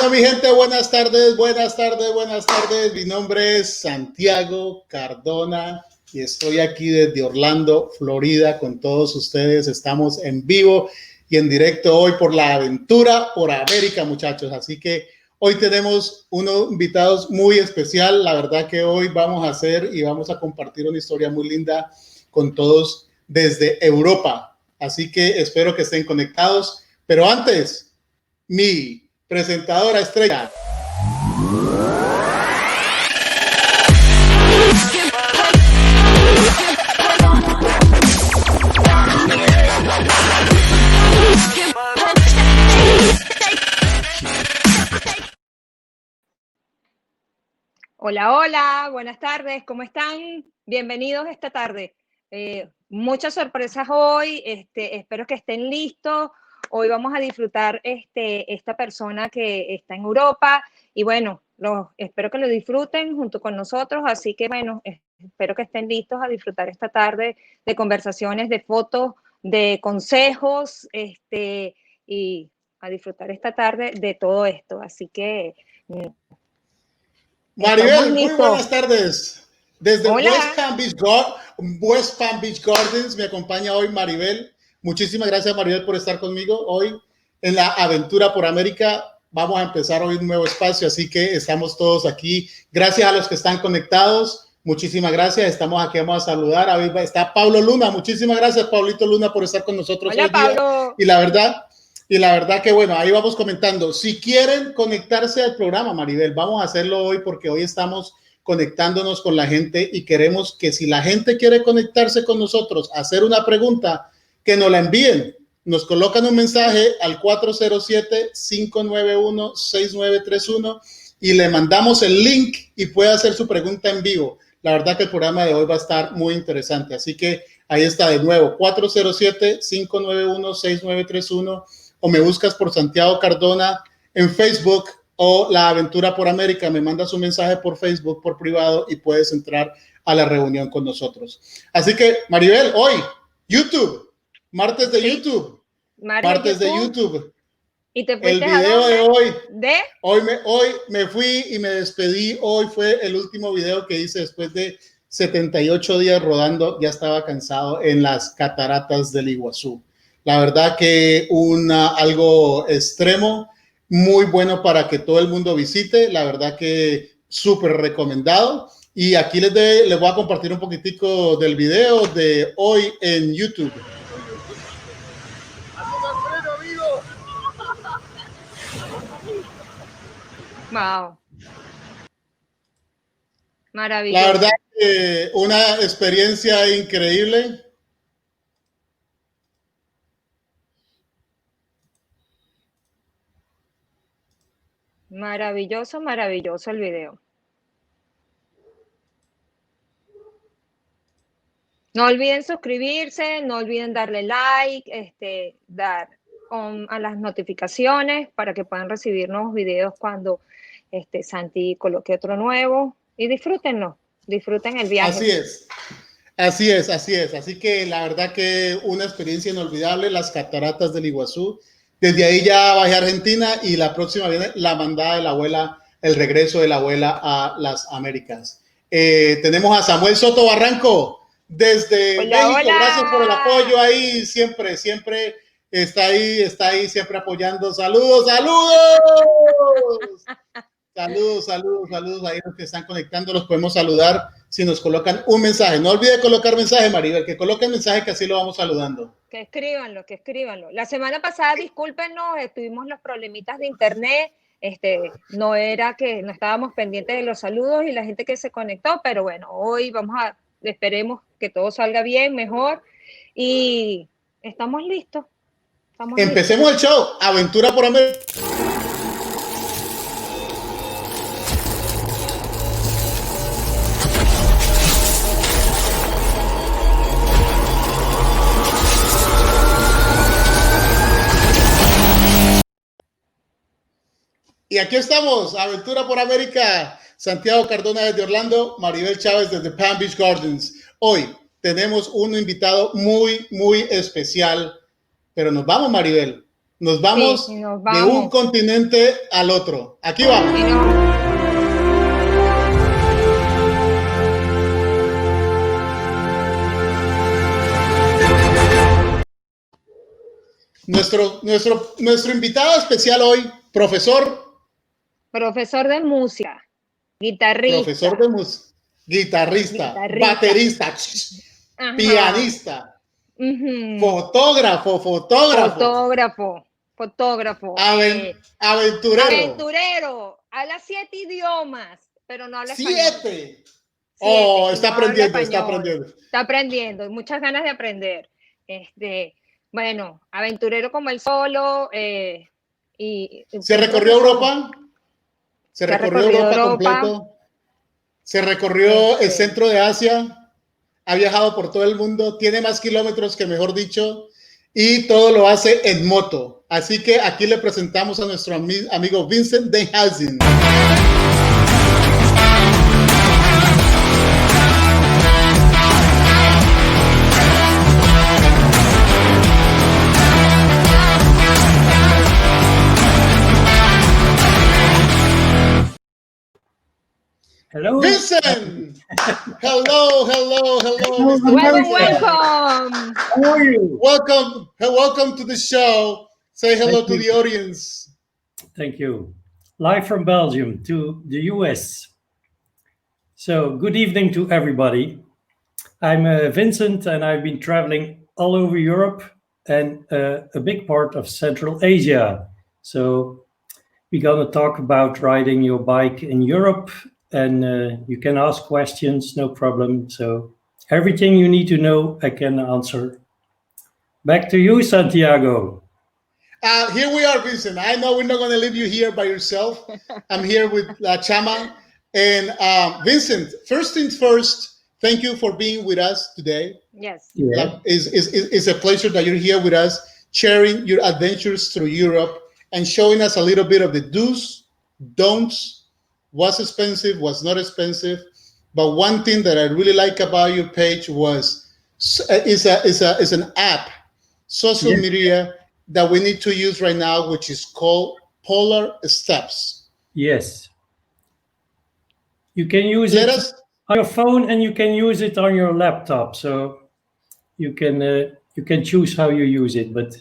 Bueno, mi gente, buenas tardes, buenas tardes, buenas tardes. Mi nombre es Santiago Cardona y estoy aquí desde Orlando, Florida, con todos ustedes. Estamos en vivo y en directo hoy por la aventura por América, muchachos. Así que hoy tenemos unos invitados muy especial. La verdad que hoy vamos a hacer y vamos a compartir una historia muy linda con todos desde Europa. Así que espero que estén conectados. Pero antes, mi presentadora estrella. Hola, hola, buenas tardes, ¿cómo están? Bienvenidos esta tarde. Muchas sorpresas hoy, espero que estén listos. Hoy vamos a disfrutar esta persona que está en Europa y bueno, espero que lo disfruten junto con nosotros, así que bueno, espero que estén listos a disfrutar esta tarde de conversaciones, de fotos, de consejos y a disfrutar esta tarde de todo esto, así que... Maribel, muy buenas tardes. Desde Hola. West Palm Beach Gardens me acompaña hoy Maribel. Muchísimas gracias, Maribel, por estar conmigo hoy en la aventura por América. Vamos a empezar hoy un nuevo espacio, así que estamos todos aquí. Gracias a los que están conectados. Muchísimas gracias. Estamos aquí, vamos a saludar. Ahí está Pablo Luna. Muchísimas gracias, Pablito Luna, por estar con nosotros hoy día. Y la verdad que bueno, ahí vamos comentando. Si quieren conectarse al programa, Maribel, vamos a hacerlo hoy porque hoy estamos conectándonos con la gente y queremos que si la gente quiere conectarse con nosotros, hacer una pregunta, que nos la envíen. Nos colocan un mensaje al 407-591-6931 y le mandamos el link y puede hacer su pregunta en vivo. La verdad que el programa de hoy va a estar muy interesante. Así que ahí está de nuevo, 407-591-6931 o me buscas por Santiago Cardona en Facebook o La Aventura por América. Me mandas un mensaje por Facebook, por privado y puedes entrar a la reunión con nosotros. Así que, Maribel, hoy, YouTube. Martes de YouTube. Martes de YouTube. ¿Y te el video de hoy. Hoy me fui y me despedí. Hoy fue el último video que hice después de 78 días rodando. Ya estaba cansado en las cataratas del Iguazú. La verdad que algo extremo, muy bueno para que todo el mundo visite. La verdad que súper recomendado. Y aquí les voy a compartir un poquitico del video de hoy en YouTube. Wow. Maravilloso. La verdad que una experiencia increíble. Maravilloso, maravilloso el video. No olviden suscribirse, no olviden darle like, dar a las notificaciones para que puedan recibir nuevos videos cuando Santi coloque otro nuevo y disfrútenlo, disfruten el viaje. Así es. Así es, así es. Así que la verdad que una experiencia inolvidable, las cataratas del Iguazú. Desde ahí ya bajé a Argentina y la próxima viene la mandada de la abuela, el regreso de la abuela a las Américas. Tenemos a Samuel Soto Barranco desde México. Hola. Gracias por el apoyo ahí. Siempre está ahí, siempre apoyando. ¡Saludos, saludos! Saludos ahí los que están conectando, los podemos saludar si nos colocan un mensaje. No olvide colocar mensaje, Maribel, que coloquen mensaje que así lo vamos saludando. Que escríbanlo. La semana pasada, discúlpenos, tuvimos los problemitas de internet, no era que no estábamos pendientes de los saludos y la gente que se conectó, pero bueno, hoy esperemos que todo salga bien, mejor y estamos listos. Empecemos el show, Aventura por América. Y aquí estamos, Aventura por América. Santiago Cardona desde Orlando, Maribel Chávez desde Palm Beach Gardens. Hoy tenemos un invitado muy, muy especial. Pero nos vamos, Maribel. Nos vamos, Sí, nos de un vamos. continente al otro. Aquí vamos. Y no- Nuestro invitado especial hoy, profesor, Profesor de música, profesor guitarrista, de música, guitarrista, guitarrista. baterista, Ajá. pianista, Ujú. fotógrafo, Fotógrafo, fotógrafo. aventurero. Aventurero. Habla 7 idiomas, pero no habla español. 7. Siete Oh, y está no habla aprendiendo, está español. aprendiendo. Está aprendiendo, muchas ganas de aprender. Bueno, aventurero como él solo. Se Un recorrió profesor Europa, se que ha recorrió recorrido Europa Europa. completo, se recorrió el Este, centro de Asia, ha viajado por todo el mundo, tiene más kilómetros que mejor dicho, y todo lo hace en moto. Así que aquí le presentamos a nuestro amigo Vincent de Hause. Hello. Vincent! Hello, hello, hello, Mr. welcome, Vincent. welcome. How are you? Welcome to the show. Say hello Thank to you. the audience. Thank you. Live from Belgium to the US. So, good evening to everybody. I'm Vincent, and I've been traveling all over Europe and a big part of Central Asia. So, we're going to talk about riding your bike in Europe, and you can ask questions, no problem. So, everything you need to know, I can answer. Back to you, Santiago. Here we are, Vincent. I know we're not going to leave you here by yourself. I'm here with Chama. And Vincent, first things first, thank you for being with us today. Yes. Yeah. It's a pleasure that you're here with us, sharing your adventures through Europe and showing us a little bit of the do's, don'ts, what's expensive, what's not expensive. But one thing that I really like about your page is an app, social Yeah. media that we need to use right now, which is called Polar Steps. Yes. You can use Let it us on your phone and you can use it on your laptop. So you can choose how you use it, but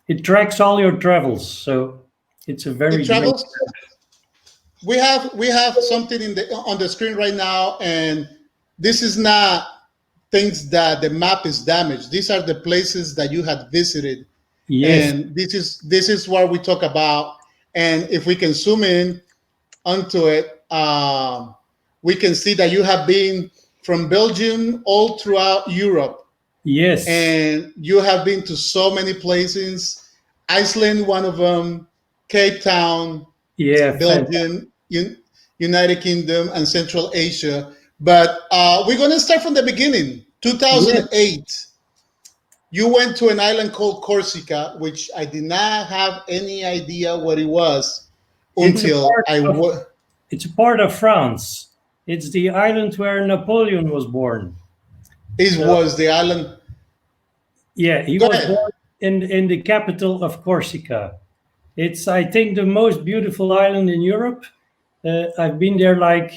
it tracks all your travels. So it's a very it great. travels. We have something on the screen right now, and this is not things that the map is damaged. These are the places that you had visited, Yes. and this is what we talk about. And if we can zoom in onto it, we can see that you have been from Belgium all throughout Europe, Yes. and you have been to so many places. Iceland, one of them, Cape Town, Yeah. Belgium, United Kingdom, and Central Asia. But we're going to start from the beginning. 2008, you went to an island called Corsica, which I did not have any idea what it was It's a until it's a part of France. It's the island where Napoleon was born. it So was the island. yeah, he Go was ahead. born in the capital of Corsica. It's, I think, the most beautiful island in Europe. I've been there like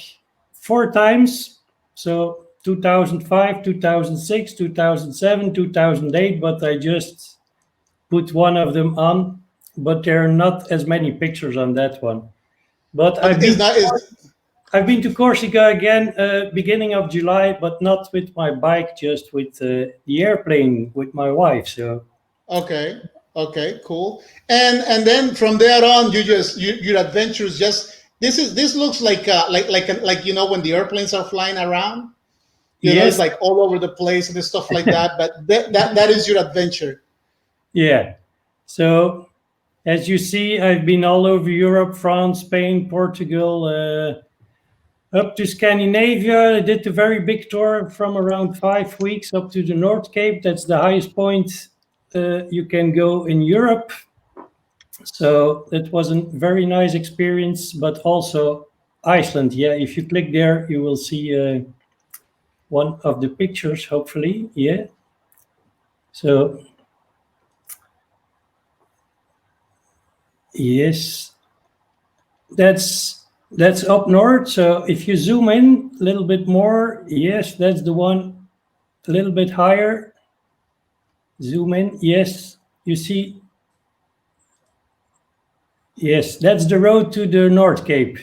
4 times. So 2005, 2006, 2007, 2008, but I just put one of them on. But there are not as many pictures on that one. But But I've been to Corsica again, beginning of July, but not with my bike, just with the airplane with my wife. So okay. Okay, cool. And then from there on, your adventures just this looks like you know when the airplanes are flying around. You know, it's yes, like all over the place and stuff like that. But that is your adventure. yeah. So as you see, I've been all over Europe, France, Spain, Portugal, up to Scandinavia. I did a very big tour from around 5 weeks up to the North Cape. That's the highest point you can go in Europe. So it was a very nice experience, but also Iceland. Yeah, if you click there, you will see one of the pictures, hopefully. Yeah. So Yes, that's up north. So if you zoom in a little bit more, yes, that's the one a little bit higher. Zoom in, yes, you see. Yes, that's the road to the North Cape.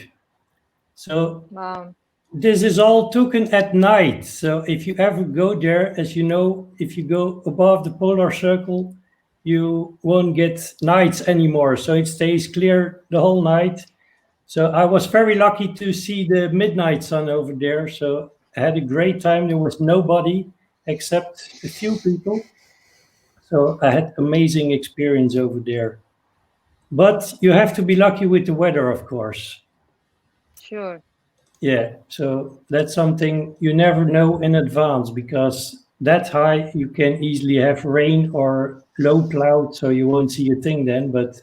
So Wow. this is all taken at night. So if you ever go there, as you know, if you go above the polar circle, you won't get nights anymore. So it stays clear the whole night. So I was very lucky to see the midnight sun over there. So I had a great time. There was nobody except a few people. So I had amazing experience over there. But you have to be lucky with the weather, of course. Sure. Yeah, so that's something you never know in advance, because that high you can easily have rain or low cloud, so you won't see a thing then. But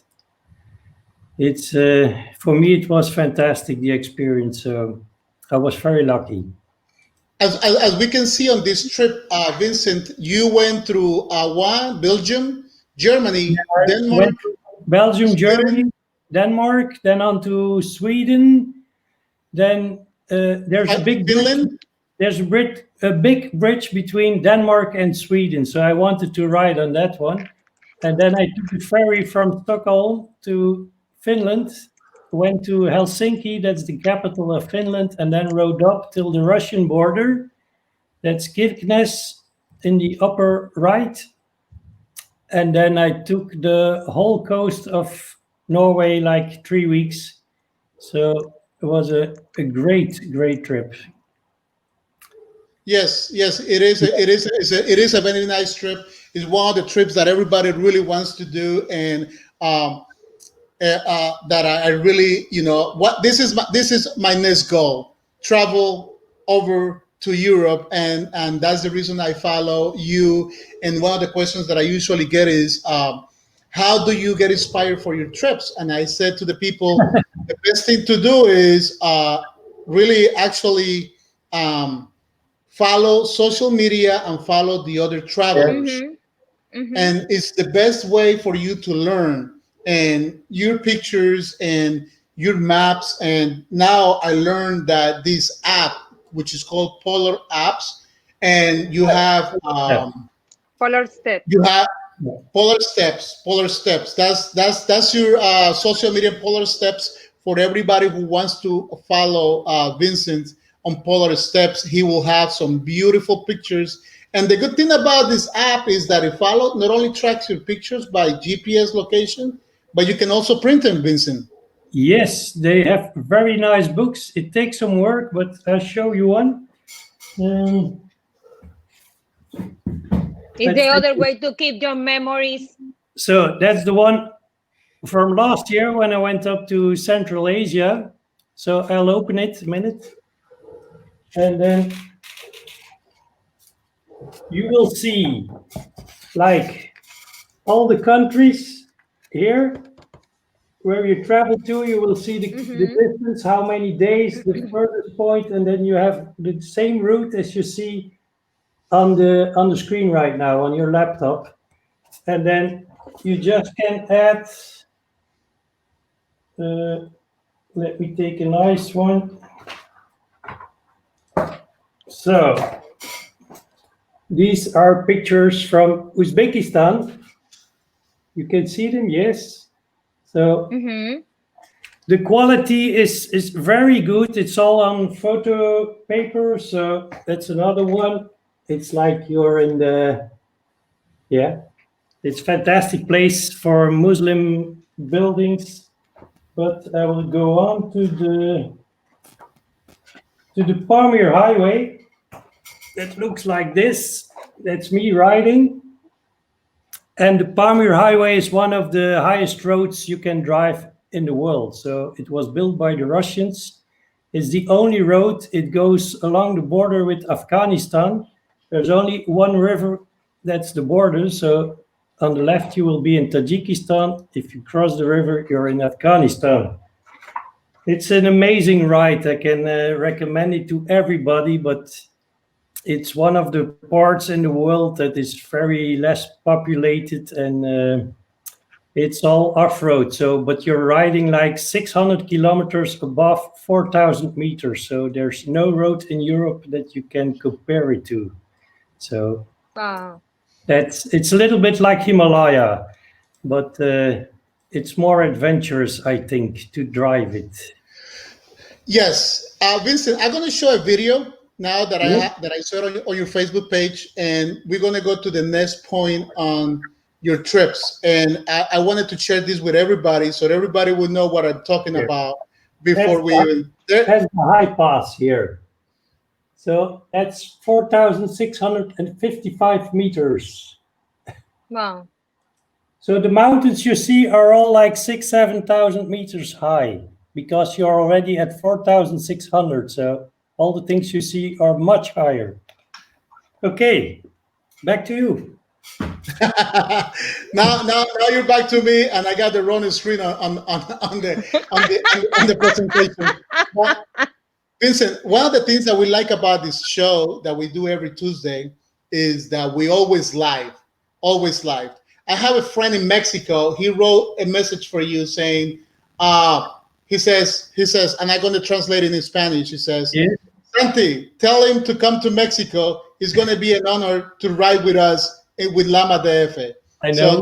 it's for me, it was fantastic, the experience. So I was very lucky. As we can see on this trip, Vincent, you went through Belgium, Germany, I Denmark, went to Belgium, Germany, Sweden, Denmark, then on to Sweden. Then there's a big bridge. Finland. There's a big bridge between Denmark and Sweden, so I wanted to ride on that one. And then I took a ferry from Stockholm to Finland, went to Helsinki, that's the capital of Finland, and then rode up till the Russian border. That's Kirkenes in the upper right. And then I took the whole coast of Norway, like 3 weeks. So it was a great trip. Yes, it is. It is a very nice trip. It's one of the trips that everybody really wants to do, and that I really, what this is my next goal: travel over to Europe, and that's the reason I follow you. And one of the questions that I usually get is, how do you get inspired for your trips? And I said to the people, the best thing to do is really actually. Follow social media and follow the other travelers. And it's the best way for you to learn, and your pictures and your maps. And now I learned that this app, which is called Polar Apps, and you have Polar Step. you have Polar Steps. That's your social media Polar Steps for everybody who wants to follow Vincent on Polar Steps. He will have some beautiful pictures. And the good thing about this app is that it not only tracks your pictures by GPS location, but you can also print them, Vincent. Yes, they have very nice books. It takes some work, but I'll show you one. Is the other way to keep your memories? So that's the one from last year when I went up to Central Asia. So I'll open it a minute. And then you will see like all the countries here where you travel to. You will see the distance, how many days, the furthest point, and then you have the same route as you see on the screen right now on your laptop. And then you just can add, let me take a nice one. So these are pictures from Uzbekistan. You can see them, yes. So the quality is very good. It's all on photo paper. So that's another one. It's like you're in it's a fantastic place for Muslim buildings. But I will go on to the Pamir Highway. That looks like this. That's me riding. And the Pamir Highway is one of the highest roads you can drive in the world. So it was built by the Russians. It's the only road. It goes along the border with Afghanistan. There's only one river that's the border. So on the left, you will be in Tajikistan. If you cross the river, you're in Afghanistan. It's an amazing ride. I can recommend it to everybody, but it's one of the parts in the world that is very less populated, and It's all off-road. So, but you're riding like 600 kilometers above 4,000 meters. So there's no road in Europe that you can compare it to. So Wow. it's a little bit like Himalaya, but it's more adventurous, I think, to drive it. Yes, Vincent, I'm going to show a video now that Yeah. that I saw it on your Facebook page, and we're going to go to the next point on your trips. And I wanted to share this with everybody so everybody would know what I'm talking Here. about before we That's even. There, That's the high pass here. So that's 4,655 meters. Wow. So the mountains you see are all like 7,000 meters high because you're already at 4,600. So all the things you see are much higher. Okay, back to you. now you're back to me, and I got the wrong screen on the presentation. But, Vincent, one of the things that we like about this show that we do every Tuesday is that we always live. I have a friend in Mexico. He wrote a message for you saying, he says, and I'm going to translate it in Spanish. He says, Yeah. Santi, tell him to come to Mexico. It's going to be an honor to ride with us with Lama DF. I know. So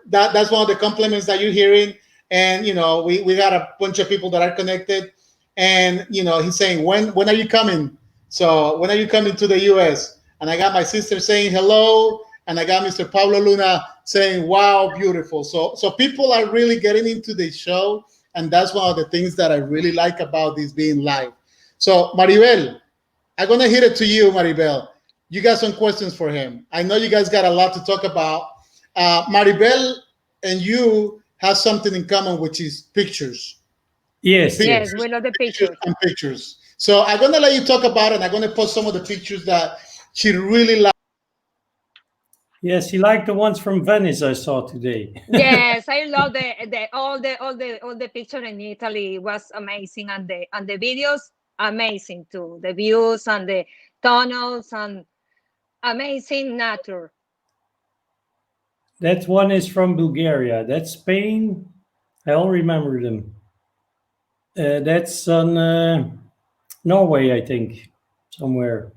that's one of the compliments that you're hearing. And, you know, we got a bunch of people that are connected. And, you know, he's saying, when are you coming? So when are you coming to the U.S.? And I got my sister saying hello. And I got Mr. Pablo Luna saying, wow, beautiful. So people are really getting into the show. And that's one of the things that I really like about this being live. So, Maribel, I'm going to hit it to you, Maribel. You got some questions for him. I know you guys got a lot to talk about. Maribel and you have something in common, which is pictures. Yes. Yes, we love the pictures. And pictures. So I'm going to let you talk about it. And I'm going to post some of the pictures that she really liked. Yes, he liked the ones from Venice I saw today. Yes, I love all the picture in Italy was amazing, and the videos amazing too. The views and the tunnels and amazing nature. That one is from Bulgaria. That's Spain. I all remember them. That's on Norway, I think, somewhere.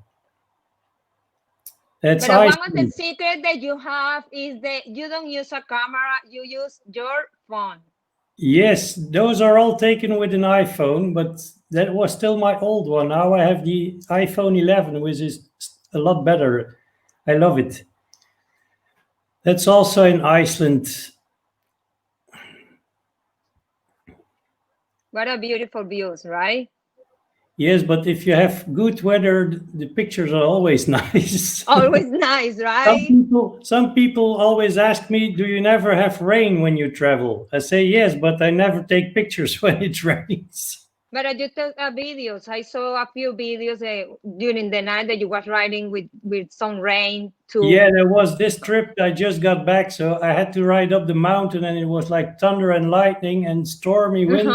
That's But one of Iceland. the secret that you have is that you don't use a camera, you use your phone. Yes, those are all taken with an iPhone, but that was still my old one. Now I have the iPhone 11, which is a lot better. I love it. That's also in Iceland. What a beautiful views, right? Yes, but if you have good weather, the pictures are always nice. Always nice, right? Some people always ask me, do you never have rain when you travel? I say yes, but I never take pictures when it rains. But you took videos. I saw a few videos during the night that you was riding with some rain too. Yeah, there was this trip. I just got back, so I had to ride up the mountain, and it was like thunder and lightning and stormy wind.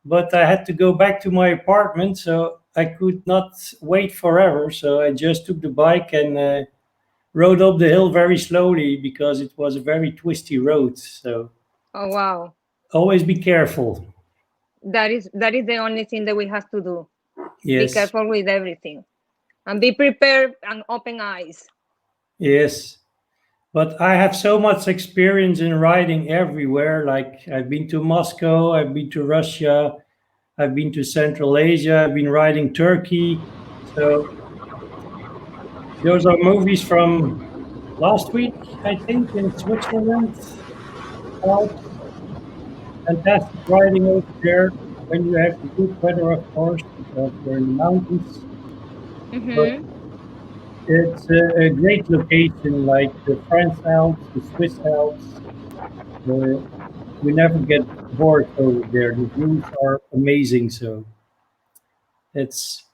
But I had to go back to my apartment, so I could not wait forever. So I just took the bike and rode up the hill very slowly because it was a very twisty road. So, oh wow! Always be careful. That is the only thing that we have to do. Yes. Be careful with everything, and be prepared and open eyes. Yes. But I have so much experience in riding everywhere. Like I've been to Moscow, I've been to Russia, I've been to Central Asia, I've been riding Turkey. So those are movies from last week, I think, in Switzerland. Fantastic riding over there when you have the good weather, of course, because we're in the mountains. But it's a great location, like the French Alps, the Swiss Alps. We never get bored over there. The views are amazing. So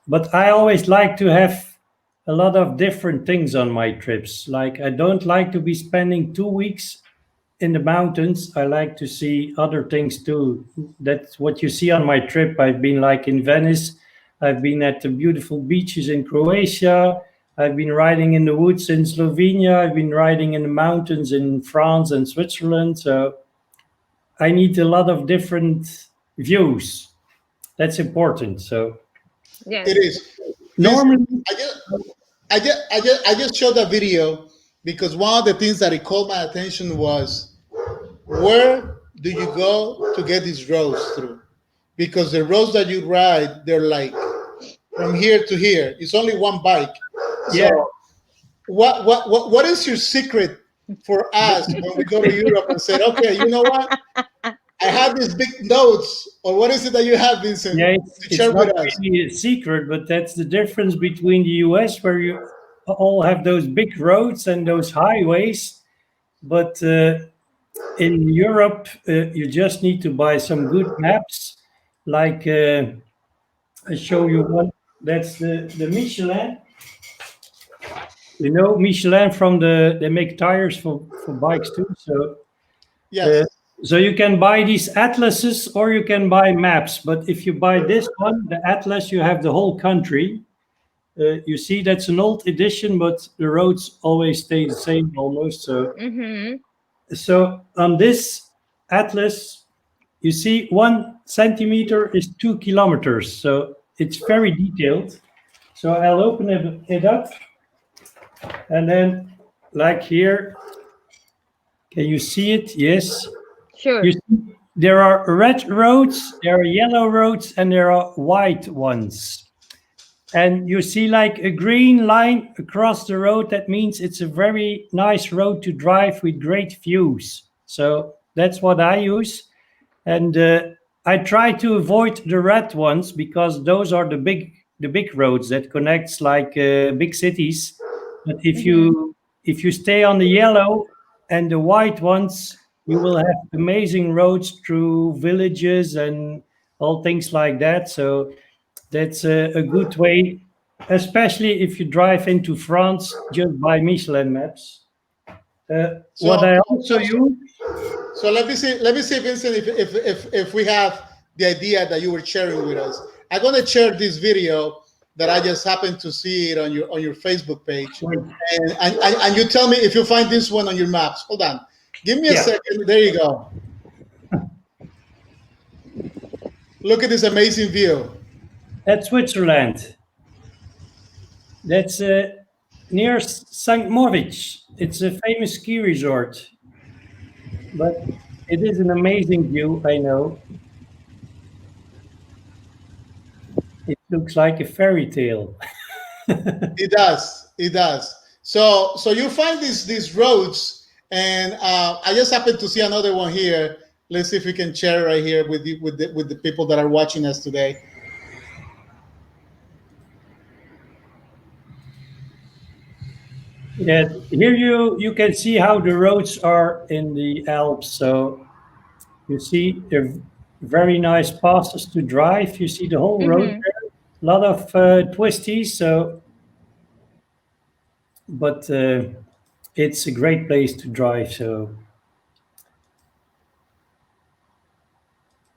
but I always like to have a lot of different things on my trips. Like I don't like to be spending 2 weeks in the mountains. I like to see other things too. That's what you see on my trip. I've been like in Venice. I've been at the beautiful beaches in Croatia. I've been riding in the woods in Slovenia. I've been riding in the mountains in France and Switzerland. So I need a lot of different views. That's important. So Yes. It is. normally, I just showed that video because one of the things that it called my attention was where do you go to get these roads through? Because the roads that you ride, they're like from here to here. It's only one bike. So yeah, what is your secret for us when we go to Europe and say, okay, you know what? I have these big notes, or what is it that you have, Vincent, yeah, to it's share not with us? really a secret, but that's the difference between the US, where you all have those big roads and those highways. But in Europe, you just need to buy some good maps. Like I show you one. That's the Michelin. You know Michelin from they make tires for bikes too. So Yes. so you can buy these atlases or you can buy maps. But if you buy this one, the atlas, you have the whole country. You see, that's an old edition, but the roads always stay the same almost. So Mm-hmm. so on this atlas, you see 1 centimeter is 2 kilometers. So it's very detailed. So I'll open it up, and then like here, can you see it? Yes. Sure. You see, there are red roads, there are yellow roads, and there are white ones. And you see like a green line across the road. That means it's a very nice road to drive with great views. So that's what I use. And I try to avoid the red ones because those are the big roads that connects like big cities. But if you stay on the yellow and the white ones, you will have amazing roads through villages and all things like that. So that's a good way, especially if you drive into France just by Michelin maps. What I also use, So let me see, Vincent, if we have the idea that you were sharing with us. I'm gonna share this video that I just happened to see it on your Facebook page, and you tell me if you find this one on your maps. Hold on, give me a Yeah. second. There you go. Look at this amazing view. That's Switzerland. That's near St. Moritz. It's a famous ski resort, but it is an amazing view, I know. It looks like a fairy tale. It does. It does. So you find these roads, and I just happened to see another one here. Let's see if we can share right here with you with the people that are watching us today. Yeah, here you can see how the roads are in the Alps. So you see they're very nice passes to drive. You see the whole road Mm-hmm. there. A lot of twisties. So, but it's a great place to drive. So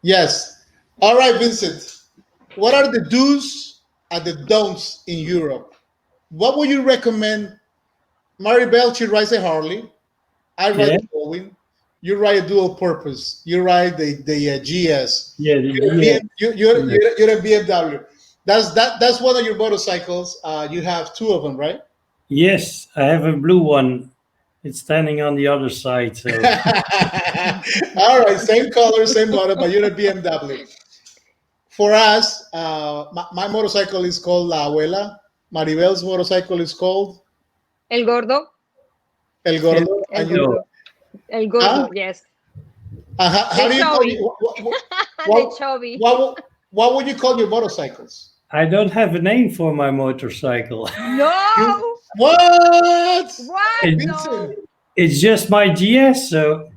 Yes. All right, Vincent. What are the do's and the don'ts in Europe? What would you recommend? Maribel, she rides a Harley. I ride yeah, the Boeing. You ride a dual purpose. You ride the GS. yeah, the You're a, GS. you're a BMW. That's one of your motorcycles. You have two of them, right? Yes, I have a blue one. It's standing on the other side. So All right, same color, same model, but you're a BMW. For us, my motorcycle is called La Abuela. Maribel's motorcycle is called El gordo. El Gordo. El And you, gordo. El gordo. huh? Yes. How do you call chubby. it? The chubby. What would you call your motorcycles? I don't have a name for my motorcycle. No. What? What? It- No. Vincent, it's just my GS. So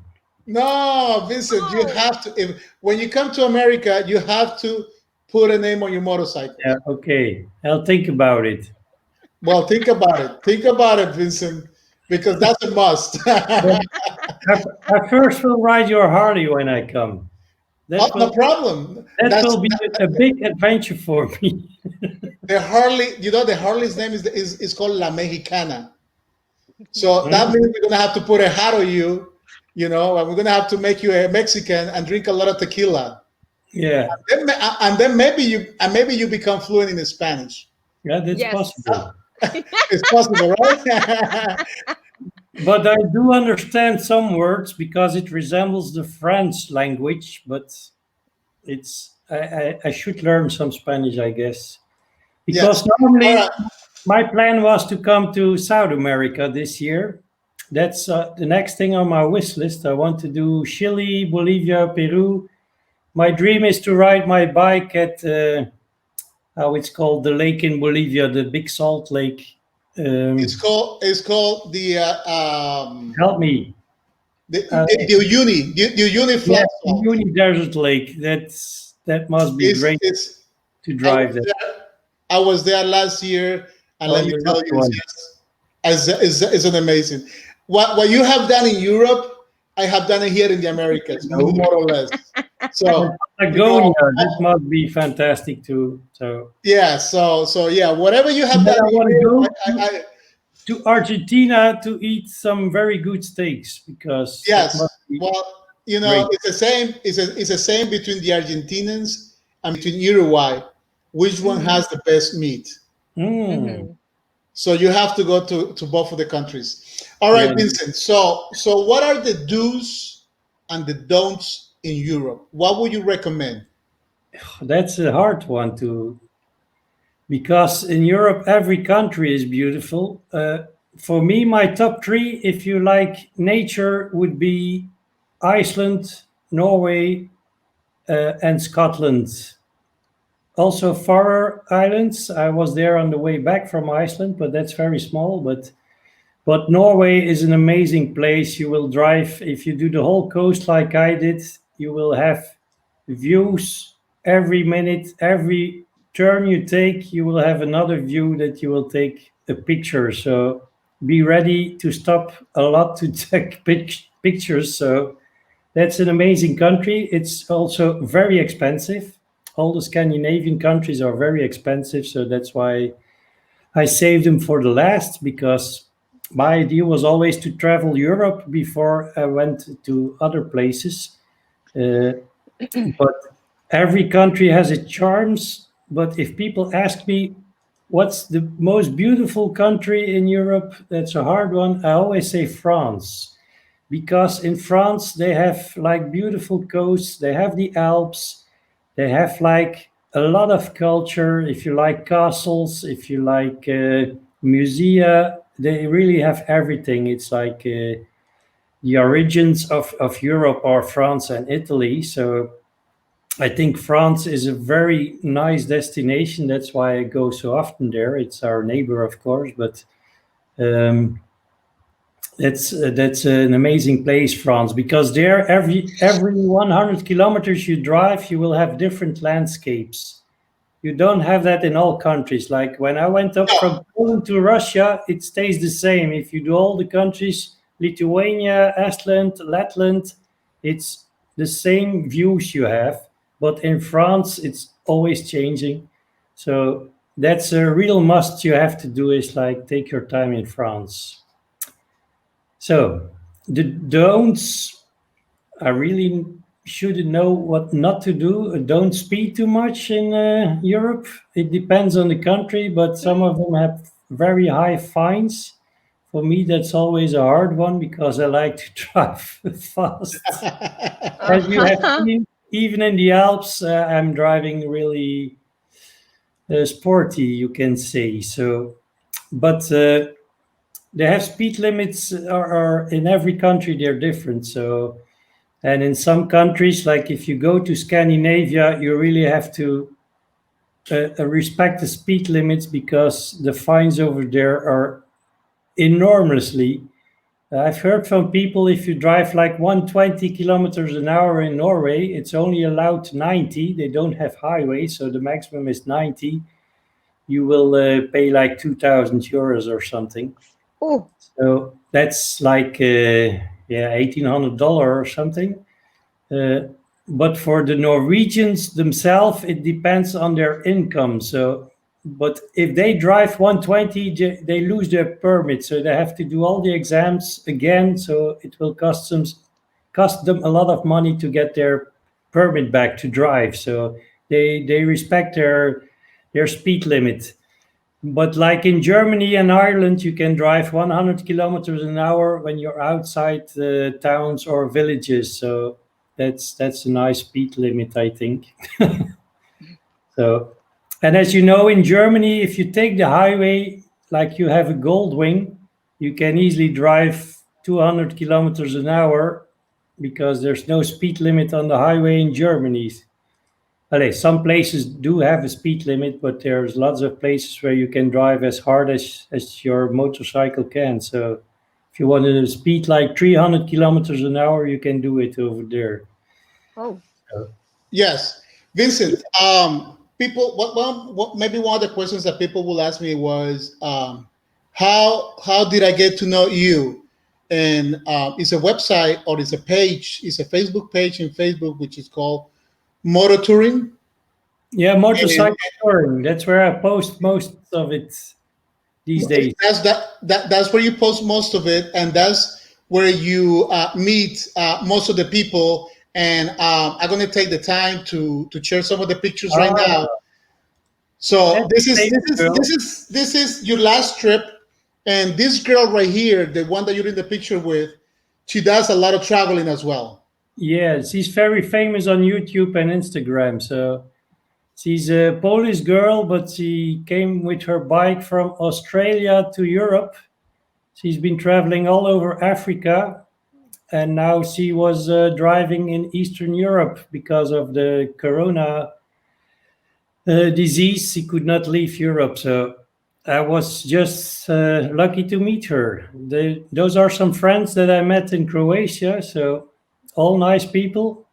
no, Vincent, you No. have to. When you come to America, you have to put a name on your motorcycle. yeah, okay, I'll think about it. Well, think about it. Think about it, Vincent, because that's a must. I first will ride your Harley when I come. Oh, That no will problem. that That's will be a big adventure for me. the Harley. You know, the Harley's name is called La Mexicana. So that Mm. means we're gonna have to put a hat on you you know, and we're gonna have to make you a Mexican and drink a lot of tequila. Yeah, And then maybe you become fluent in Spanish. yeah, that's Yes. possible. It's possible, right? But I do understand some words because it resembles the French language, but I should learn some Spanish, I guess. Because Yes. normally All right. my plan was to come to South America this year. That's the next thing on my wish list. I want to do Chile, Bolivia, Peru. My dream is to ride my bike at how it's called, the lake in Bolivia, the Big Salt Lake. It's called Help me. the Uni Yeah, Flat Salt. Uni Desert Lake. That must be great to drive there. I was there last year, and let me you're tell not you, one. it's an amazing. What you have done in Europe, I have done it here in the Americas, more or less. So Patagonia, that must be fantastic too. So yeah, so yeah, whatever you have Then done I in want to Europe, go to Argentina to eat some very good steaks because it yes. must be Well, you know, great. it's the same. It's the same between the Argentinians and between Uruguay. Which one has the best meat? Mm. So you have to go to both of the countries. All right, Yeah. Vincent. So what are the do's and the don'ts in Europe? What would you recommend? That's a hard one to because in Europe every country is beautiful. For me, my top three, if you like nature, would be Iceland, Norway, and Scotland. Also, Faroe Islands. I was there on the way back from Iceland, but that's very small. But Norway is an amazing place. You will drive if you do the whole coast like I did. You will have views every minute, every turn you take. You will have another view that you will take a picture. So be ready to stop a lot to take pictures. So that's an amazing country. It's also very expensive. All the Scandinavian countries are very expensive, so that's why I saved them for the last because my idea was always to travel Europe before I went to other places. But every country has its charms. But if people ask me what's the most beautiful country in Europe, that's a hard one. I always say France because in France they have like beautiful coasts, they have the Alps, they have like a lot of culture. If you like castles, if you like musea, they really have everything. It's like the origins of Europe are France and Italy. So I think France is a very nice destination. That's why I go so often there. It's our neighbor, of course, but um, that's an amazing place, France, because there every 100 kilometers you drive, you will have different landscapes. You don't have that in all countries. Like when I went up from Poland to Russia, it stays the same. If you do all the countries, Lithuania, Iceland, Lapland, it's the same views you have. But in France, it's always changing. So that's a real must you have to do is like take your time in France. So the don'ts, I really should know what not to do. Don't speed too much in Europe. It depends on the country, but some of them have very high fines. For me, that's always a hard one because I like to drive fast. As you have seen, even in the Alps, I'm driving really sporty, you can say. So, but they have speed limits are in every country they're different. So, and in some countries, like if you go to Scandinavia, you really have to respect the speed limits because the fines over there are enormously. I've heard from people if you drive like 120 kilometers an hour in Norway, it's only allowed 90. They don't have highways, so the maximum is 90. You will pay like 2,000 euros or something. Oh, So that's like $1,800 or something. But for the Norwegians themselves, it depends on their income. So, but if they drive 120, they lose their permit. So they have to do all the exams again. So it will cost them cost them a lot of money to get their permit back to drive. So they respect their speed limit. But like in Germany and Ireland, you can drive 100 kilometers an hour when you're outside the towns or villages. So that's a nice speed limit, I think. So, and as you know, in Germany, if you take the highway, like you have a gold wing, you can easily drive 200 kilometers an hour because there's no speed limit on the highway in Germany. Allez, some places do have a speed limit, but there's lots of places where you can drive as hard as your motorcycle can. So if you wanted to speed like 300 kilometers an hour, you can do it over there. Oh, Yes, Vincent. People, maybe one of the questions that people will ask me was, how did I get to know you? And it's a website or it's a page, it's a Facebook page in Facebook which is called Motor Touring. Yeah, motorcycle touring. That's where I post most of it these days. That's where you post most of it, and that's where you meet most of the people. And I'm going to take the time to share some of the pictures right now. So this is your last trip, and this girl right here, the one that you're in the picture with, she does a lot of traveling as well. Yeah, she's very famous on YouTube and Instagram. So she's a Polish girl, but she came with her bike from Australia to Europe. She's been traveling all over Africa, and now she was driving in Eastern Europe because of the Corona disease. She could not leave Europe. So I was just lucky to meet her. Those are some friends that I met in Croatia. So all nice people.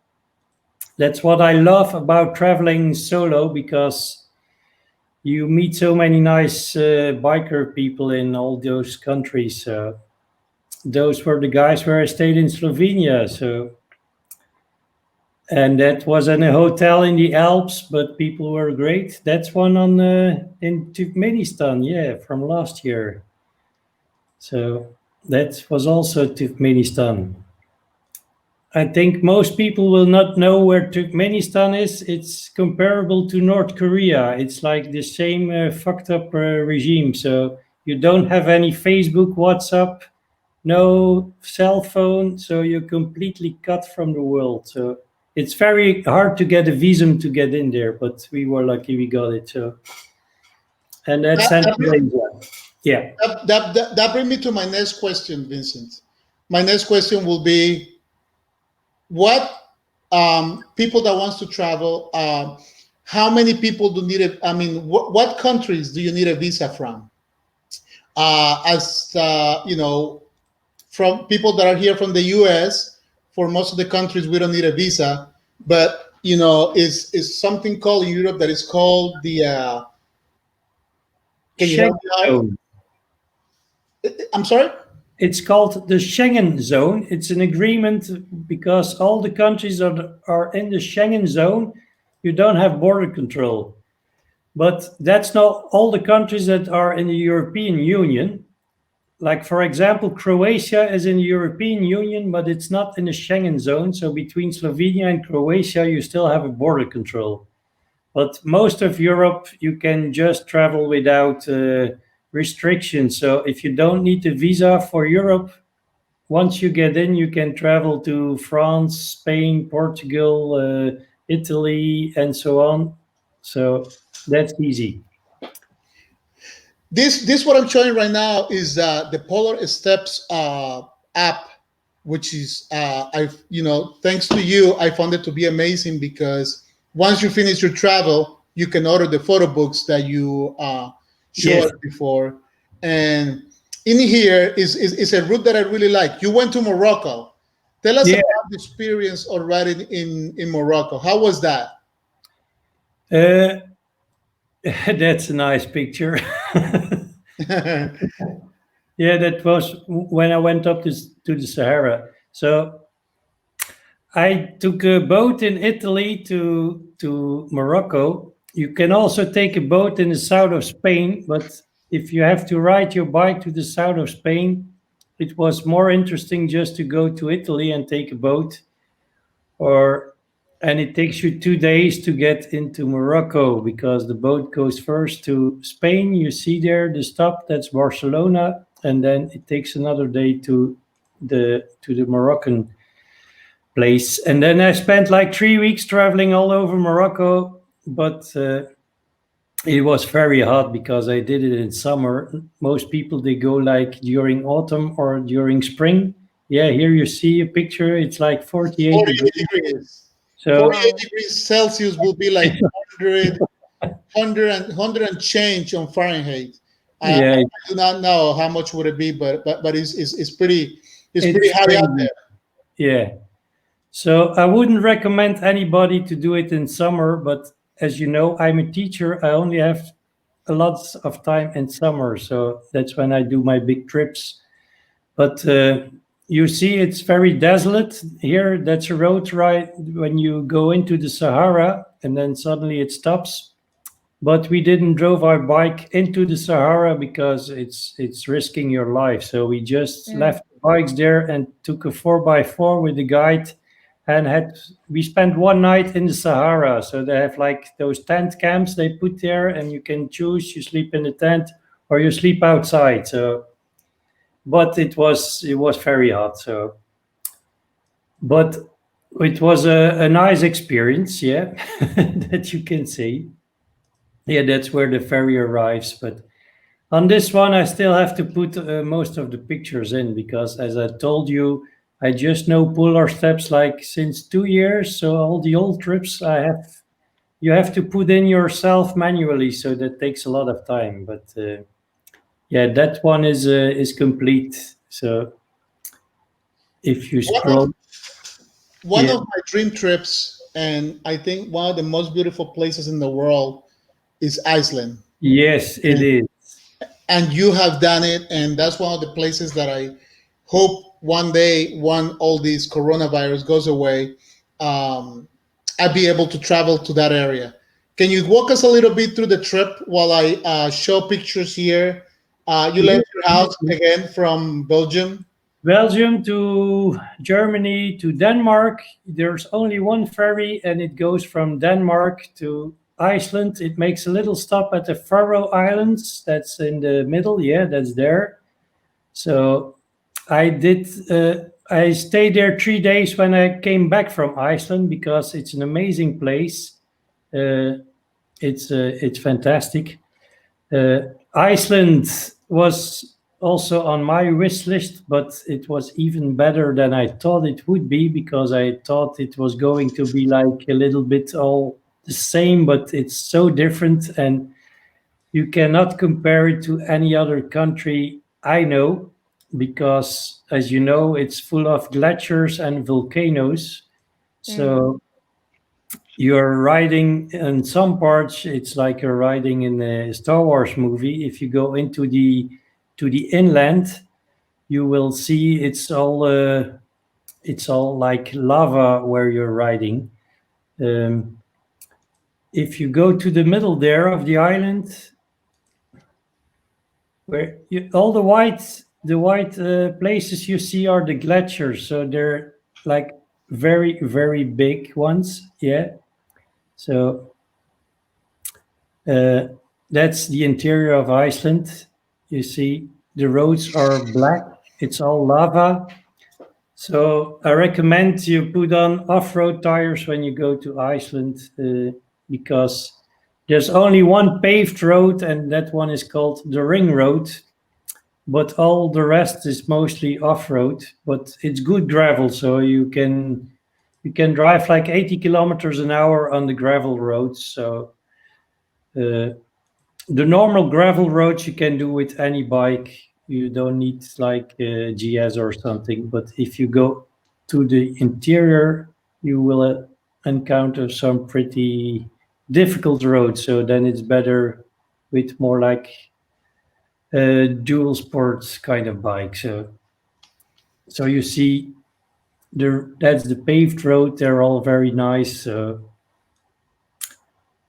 That's what I love about traveling solo, because you meet so many nice biker people in all those countries. Those were the guys where I stayed in Slovenia. And that was in a hotel in the Alps, but people were great. That's one in Turkmenistan, yeah, from last year. So that was also Turkmenistan. I think most people will not know where Turkmenistan is. It's comparable to North Korea. It's like the same fucked up regime. So you don't have any Facebook, WhatsApp, no cell phone. So you're completely cut from the world. So it's very hard to get a visa to get in there, but we were lucky we got it. So, and that's Santiago. Yeah. That brings me to my next question, Vincent. My next question will be, what people that wants to travel, how many people do need it? I mean, what countries do you need a visa from? You know, from people that are here from the US, for most of the countries, we don't need a visa, but you know, is something called in Europe that is called the Schengen Zone. I'm sorry? It's called the Schengen Zone. It's an agreement because all the countries are in the Schengen Zone. You don't have border control. But that's not all the countries that are in the European Union. Like, for example, Croatia is in the European Union, but it's not in the Schengen Zone. So between Slovenia and Croatia, you still have a border control. But most of Europe, you can just travel without restrictions. So if you don't need a visa for Europe, once you get in, you can travel to France, Spain, Portugal, Italy, and so on. So that's easy. This what I'm showing right now is the Polar Steps app, which is thanks to you, I found it to be amazing, because once you finish your travel, you can order the photo books that you showed us before. And in here is a route that I really like. You went to Morocco. Tell us about the experience of riding in Morocco. How was that? That's a nice picture. Yeah, that was when I went up to the Sahara. So I took a boat in Italy to Morocco. You can also take a boat in the south of Spain, but if you have to ride your bike to the south of Spain, it was more interesting just to go to Italy and take a boat, and it takes you 2 days to get into Morocco because the boat goes first to Spain. You see there the stop, that's Barcelona, and then it takes another day to the Moroccan place. And then I spent like 3 weeks traveling all over Morocco, but it was very hot because I did it in summer. Most people, they go like during autumn or during spring. Yeah, here you see a picture. It's like 48 48 degrees. degrees. So 48 degrees Celsius will be like 100 and change on Fahrenheit. yeah, I do not know how much would it be, but it's pretty it's high out crazy. there. Yeah. So I wouldn't recommend anybody to do it in summer, but as you know, I'm a teacher. I only have a lot of time in summer, so that's when I do my big trips. But you see, it's very desolate here. That's a road right when you go into the Sahara, and then suddenly it stops. But we didn't drove our bike into the Sahara because it's risking your life. So we just left the bikes there and took a 4x4 with the guide, and we spent one night in the Sahara. So they have like those tent camps they put there, and you can choose, you sleep in the tent or you sleep outside. So, but it was very hot. So, but it was a nice experience, yeah, that you can say. Yeah, that's where the ferry arrives. But on this one, I still have to put most of the pictures in because, as I told you, I just know Polar Steps like since 2 years. So all the old trips you have to put in yourself manually. So that takes a lot of time. But yeah, that one is complete. So if you scroll, One yeah. of my dream trips, and I think one of the most beautiful places in the world, is Iceland. Yes, it is. And you have done it, and that's one of the places that I hope one day, when all this coronavirus goes away, I'll be able to travel to that area. Can you walk us a little bit through the trip while I show pictures here? You left your house again from Belgium. Belgium to Germany to Denmark. There's only one ferry, and it goes from Denmark to Iceland. It makes a little stop at the Faroe Islands. That's in the middle. Yeah, that's there. So I stayed there 3 days when I came back from Iceland because it's an amazing place. It's fantastic. Iceland was also on my wish list, but it was even better than I thought it would be because I thought it was going to be like a little bit all the same, but it's so different, and you cannot compare it to any other country I know because, as you know, it's full of glaciers and volcanoes. So you're riding in some parts, it's like you're riding in a Star Wars movie. If you go into the inland, you will see it's all like lava where you're riding. If you go to the middle there of the island, where all the white places you see are the glaciers, so they're like very, very big ones. Yeah. So that's the interior of Iceland. You see the roads are black. It's all lava. So I recommend you put on off-road tires when you go to Iceland because there's only one paved road, and that one is called the Ring Road. But all the rest is mostly off-road. But it's good gravel, so you can drive like 80 kilometers an hour on the gravel roads. So the normal gravel roads you can do with any bike. You don't need like a GS or something. But if you go to the interior, you will encounter some pretty difficult roads. So then it's better with more like a dual sports kind of bike. So you see, that's the paved road. They're all very nice.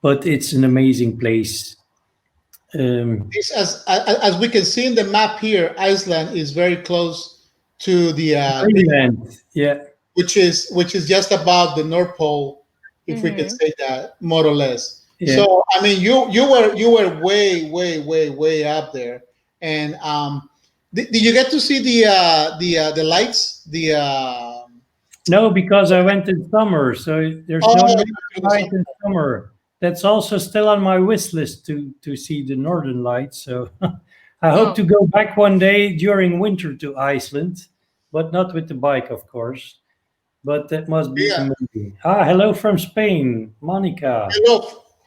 But it's an amazing place. As we can see in the map here, Iceland is very close to the Greenland. Yeah. which is just above the North Pole, if we can say that, more or less. Yeah. So I mean, you were way up there, and did you get to see the lights? No, because I went in summer, so there's no northern light in summer. That's also still on my wish list to see the northern lights. So I hope to go back one day during winter to Iceland, but not with the bike, of course. But that must be amazing. Hello from Spain, Monica.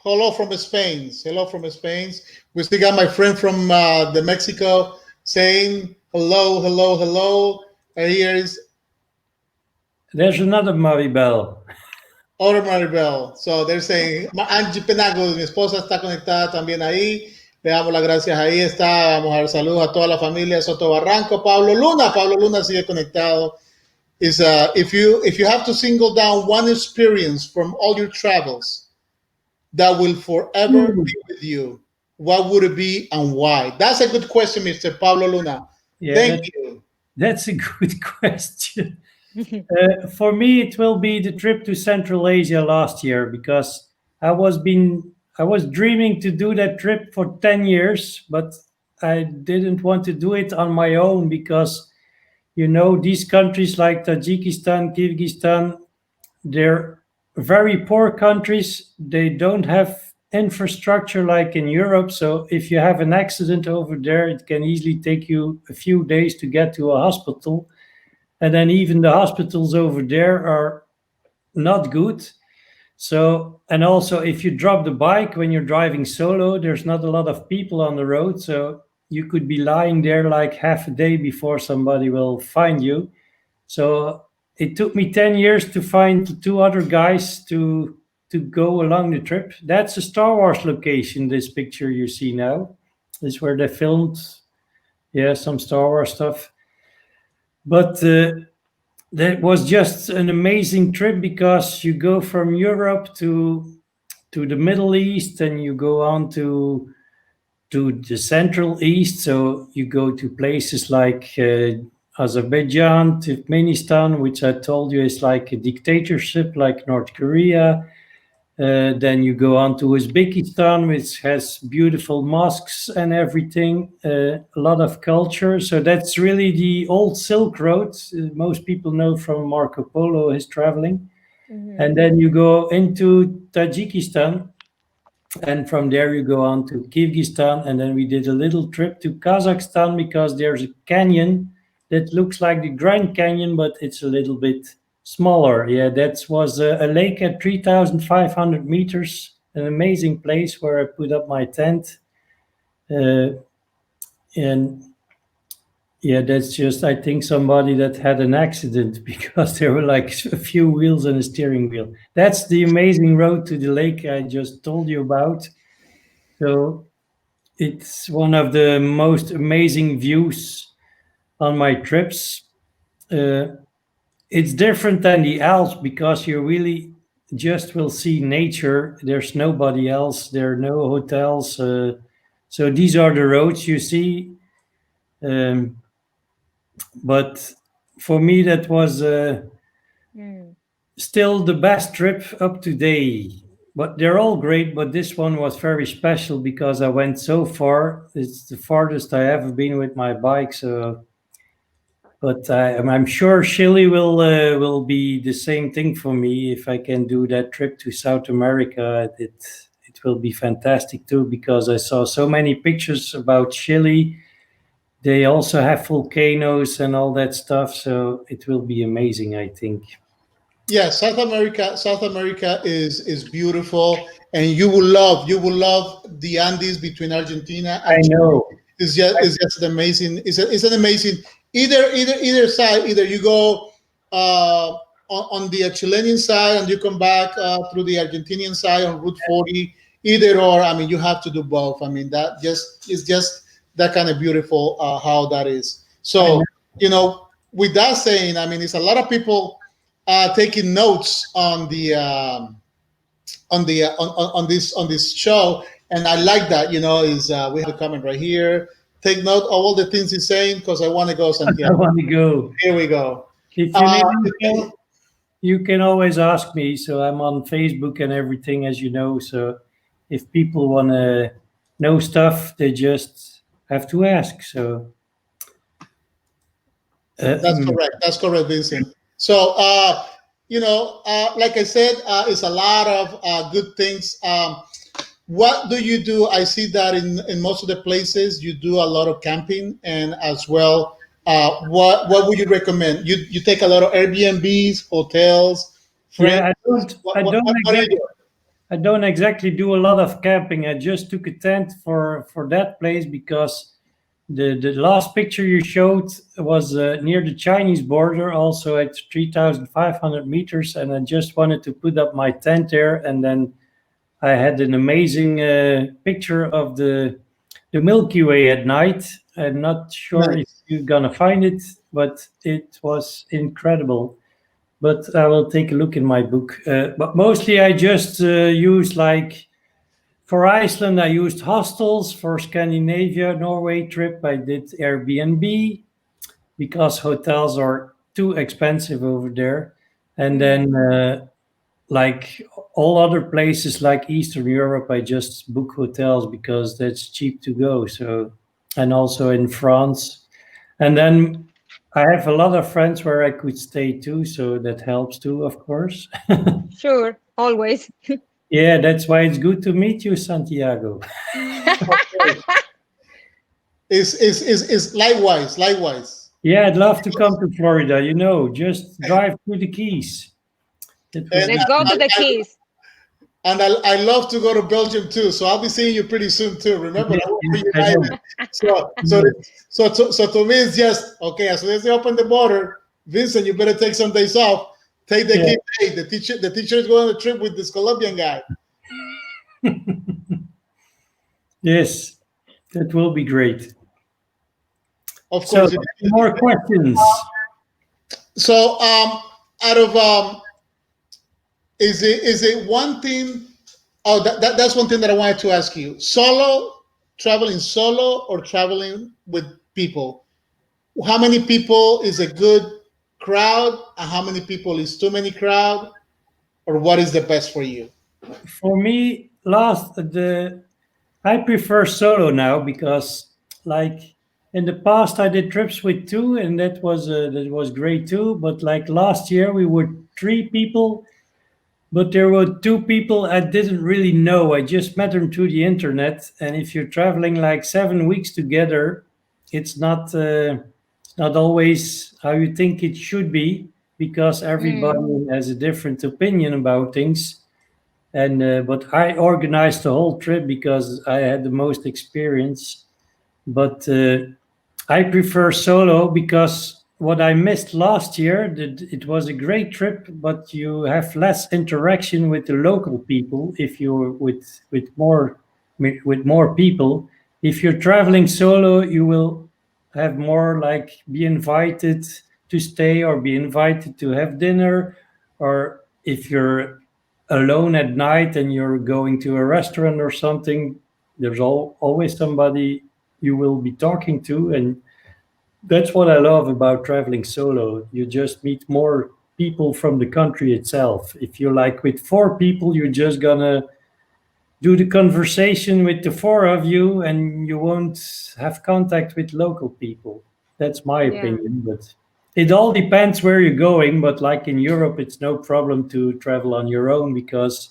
Hello from Spain. Hello from Spain. We still got my friend from the Mexico saying hello. And here is. There's another Maribel. Other Maribel. So they're saying, Angie Penago, mi esposa está conectada también ahí. Le damos las gracias, ahí está. Vamos a dar saludos a toda la familia Soto Barranco. Pablo Luna sigue conectado. Is if you have to single down one experience from all your travels that will forever be with you, what would it be and why? That's a good question, Mr. Pablo Luna. Yeah, Thank you. That's a good question. For me, it will be the trip to Central Asia last year, because I was dreaming to do that trip for 10 years, but I didn't want to do it on my own because, these countries like Tajikistan, Kyrgyzstan, they're very poor countries. They don't have infrastructure like in Europe. So if you have an accident over there, it can easily take you a few days to get to a hospital. And then even the hospitals over there are not good. So, and also if you drop the bike when you're driving solo, there's not a lot of people on the road. So you could be lying there like half a day before somebody will find you. So it took me 10 years to find two other guys to go along the trip. That's a Star Wars location, this picture you see now. This is where they filmed, some Star Wars stuff. But that was just an amazing trip because you go from Europe to the Middle East, and you go on to the Central East. So you go to places like Azerbaijan, Turkmenistan, which I told you is like a dictatorship like North Korea. Then you go on to Uzbekistan, which has beautiful mosques and everything, a lot of culture. So that's really the old Silk Road. Most people know from Marco Polo, his traveling. Mm-hmm. And then you go into Tajikistan, and from there you go on to Kyrgyzstan. And then we did a little trip to Kazakhstan because there's a canyon that looks like the Grand Canyon, but it's a little bit smaller. Yeah, that was a lake at 3,500 meters, an amazing place where I put up my tent. And yeah, that's just, I think, somebody that had an accident because there were like a few wheels and a steering wheel. That's the amazing road to the lake I just told you about. So it's one of the most amazing views on my trips. It's different than the Alps because you really just will see nature. There's nobody else. There are no hotels. So these are the roads you see. But for me, that was still the best trip up to date. But they're all great. But this one was very special because I went so far. It's the farthest I ever been with my bike. So. But I'm sure Chile will be the same thing for me if I can do that trip to South America. It will be fantastic too because I saw so many pictures about Chile. They also have volcanoes and all that stuff, so it will be amazing, I think. Yeah, South America is beautiful, and you will love the Andes between Argentina and Chile. I know. It's just amazing. It's an amazing. Either side. Either you go on the Chilean side and you come back through the Argentinian side on Route 40. Either or. I mean, you have to do both. I mean, that is just that kind of beautiful how that is. So with that saying, I mean, it's a lot of people taking notes on the on this show, and I like that. Is we have a comment right here. take note of all the things he's saying because I want to go, I Santiago. want to go. Here we go. If you need info, you can always ask me. So I'm on Facebook and everything, as you know. So if people want to know stuff, they just have to ask. So That's correct. That's correct, Vincent. So, like I said, it's a lot of good things. What do you do? I see that in most of the places you do a lot of camping, and as well, what would you recommend? You take a lot of Airbnbs, hotels, friends. yeah, What do you do? I don't exactly do a lot of camping. I just took a tent for that place because the last picture you showed was near the Chinese border, also at 3,500 meters, and I just wanted to put up my tent there, and then I had an amazing picture of the Milky Way at night. I'm not sure if Nice. you're gonna find it, but it was incredible. But I will take a look in my book. But mostly I just use like for Iceland, I used hostels. For Scandinavia, Norway trip, I did Airbnb because hotels are too expensive over there. And then like all other places like Eastern Europe, I just book hotels because that's cheap to go. So, and also in France. And then I have a lot of friends where I could stay too, so that helps too, of course. Sure, always. Yeah, that's why it's good to meet you, Santiago. Is likewise. Yeah, I'd love to come to Florida, just drive through the Keys. That would And be Let's go to the I- Keys. And I love to go to Belgium too, so I'll be seeing you pretty soon too. Remember, Yeah, that we're I know. united. So to me, it's just okay. As soon as they open the border, Vincent, you better take some days off. Take the Yeah. kid. Hey, the teacher is going on a trip with this Colombian guy. Yes, that will be great. Of So, course. more questions? So, out of is it one thing? Oh, that's one thing that I wanted to ask you. Traveling solo or traveling with people? How many people is a good crowd, and how many people is too many crowd, or what is the best for you? For me, I prefer solo now because, like in the past, I did trips with two, and that was great too. But like last year, we were three people, but there were two people I didn't really know. I just met them through the internet, and if you're traveling like 7 weeks together, it's not always how you think it should be because everybody has a different opinion about things. And but I organized the whole trip because I had the most experience. But I prefer solo because what I missed last year, that it was a great trip, but you have less interaction with the local people if you're with more people. If you're traveling solo, you will have more like be invited to stay or be invited to have dinner, or if you're alone at night and you're going to a restaurant or something, there's always somebody you will be talking to, and that's what I love about traveling solo. You just meet more people from the country itself. If you're like with four people, you're just gonna do the conversation with the four of you and you won't have contact with local people. That's my Yeah. opinion, but it all depends where you're going. But like in Europe, it's no problem to travel on your own because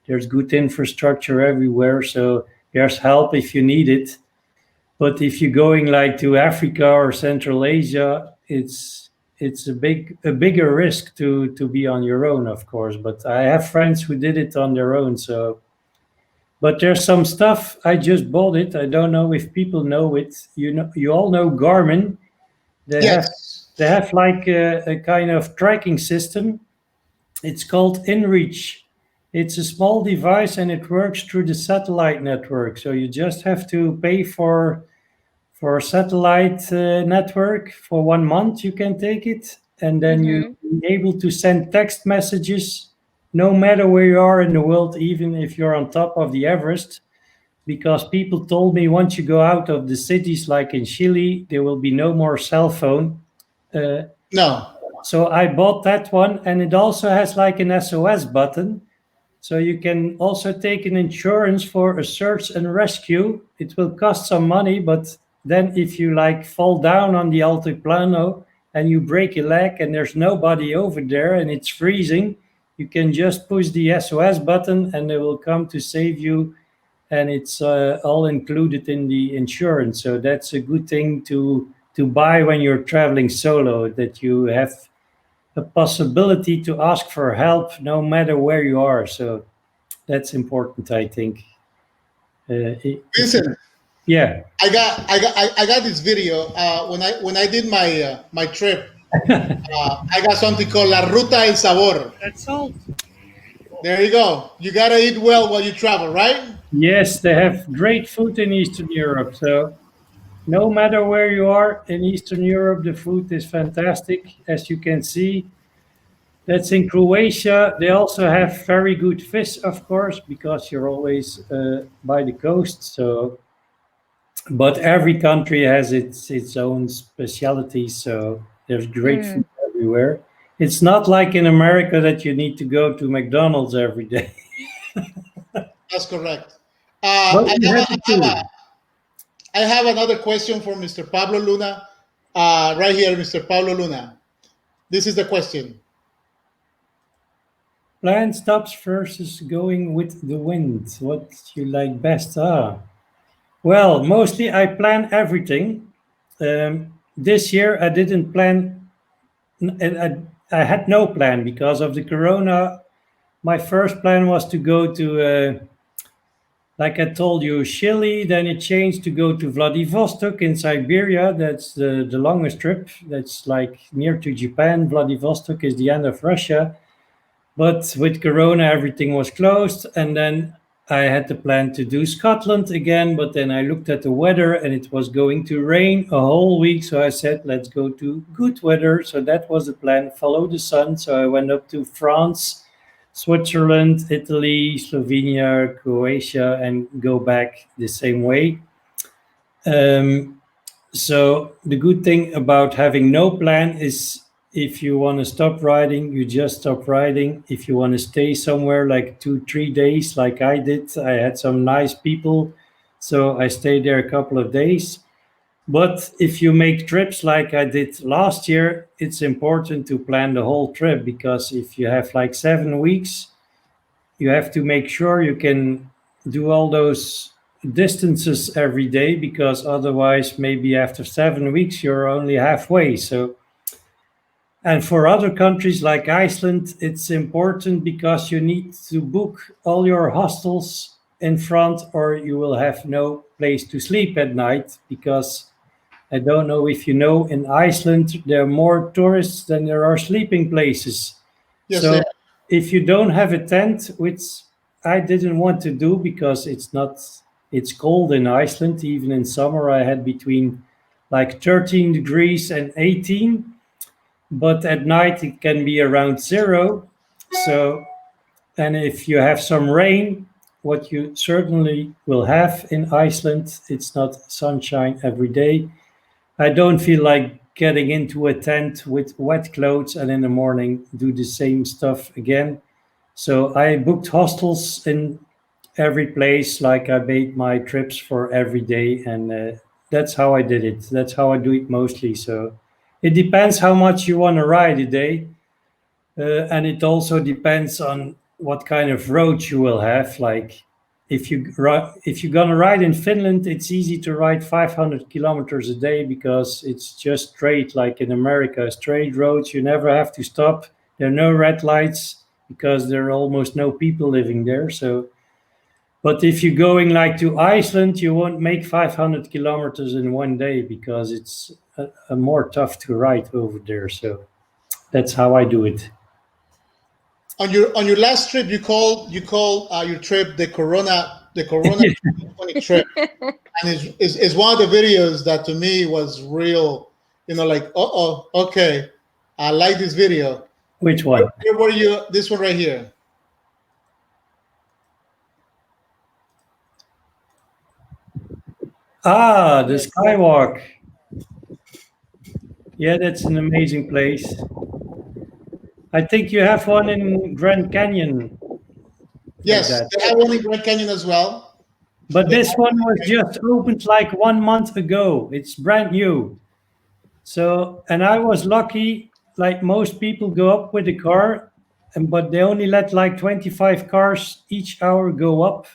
there's good infrastructure everywhere, so there's help if you need it. But if you're going like to Africa or Central Asia, it's a bigger risk to be on your own, of course. But I have friends who did it on their own. So, but there's some stuff I just bought it. I don't know if people know it. You all know Garmin. They have Yes. they have like a kind of tracking system. It's called Inreach. It's a small device and it works through the satellite network. So you just have to pay for a satellite network for 1 month. You can take it, and then you'll be able to send text messages no matter where you are in the world, even if you're on top of the Everest. because people told me once you go out of the cities, like in Chile, there will be no more cell phone. No. So I bought that one, and it also has like an SOS button. So you can also take an insurance for a search and rescue. It will cost some money, but then if you like fall down on the altiplano and you break a leg and there's nobody over there and it's freezing, you can just push the SOS button and they will come to save you, and it's all included in the insurance. So that's a good thing to buy when you're traveling solo, that you have a possibility to ask for help no matter where you are. So that's important, I think. Vincent, Yeah. I got this video when I did my trip. I got something called La Ruta del Sabor. That's all. There you go. You gotta eat well while you travel, right? Yes, they have great food in Eastern Europe. So no matter where you are in Eastern Europe, the food is fantastic. As you can see, that's in Croatia. They also have very good fish, of course, because you're always by the coast. So, but every country has its own specialties. So there's great food everywhere. It's not like in America that you need to go to McDonald's every day. That's correct. But I you have, have a, the food. I have another question for Mr. Pablo Luna. Right here, Mr. Pablo Luna. This is the question. Plan stops versus going with the wind. What you like best? Well, mostly I plan everything. This year I didn't plan. I had no plan because of the corona. My first plan was to go to, like I told you, Chile. Then it changed to go to Vladivostok in Siberia. That's the longest trip. That's like near to Japan. Vladivostok is the end of Russia. But with Corona, everything was closed. And then I had the plan to do Scotland again. But then I looked at the weather and it was going to rain a whole week. So I said, let's go to good weather. So that was the plan, follow the sun. So I went up to France, Switzerland, Italy, Slovenia, Croatia, and go back the same way. So the good thing about having no plan is, if you want to stop riding, you just stop riding. If you want to stay somewhere like 2-3 days, like I did, I had some nice people, so I stayed there a couple of days. But if you make trips like I did last year, it's important to plan the whole trip, because if you have like 7 weeks, you have to make sure you can do all those distances every day, because otherwise maybe after 7 weeks you're only halfway. So, and for other countries like Iceland, it's important because you need to book all your hostels in front, or you will have no place to sleep at night. Because I don't know if you know, in Iceland there are more tourists than there are sleeping places. Yes, So sir. if you don't have a tent, which I didn't want to do because it's cold in Iceland. Even in summer I had between like 13 degrees and 18, but at night it can be around 0. So, and if you have some rain, what you certainly will have in Iceland, it's not sunshine every day. I don't feel like getting into a tent with wet clothes and in the morning do the same stuff again. So I booked hostels in every place, like I made my trips for every day, and that's how I did it. That's how I do it mostly. So it depends how much you want to ride a day, and it also depends on what kind of road you will have. Like if you're gonna ride in Finland, it's easy to ride 500 kilometers a day because it's just straight, like in America, straight roads. You never have to stop. There are no red lights because there are almost no people living there. So, but if you're going like to Iceland, you won't make 500 kilometers in one day because it's a more tough to ride over there. So that's how I do it. On your last trip, you called your trip the Corona 2020 trip, and it's one of the videos that to me was real. Like, okay, I like this video. Which one? Where were you? This one right here. Ah, the Yes. Skywalk. Yeah, that's an amazing place. I think you have one in Grand Canyon like Yes, that. they have one in Grand Canyon as well. But They this have one was just opened like 1 month ago. It's brand new. So, and I was lucky, like most people go up with a car, but they only let like 25 cars each hour go up.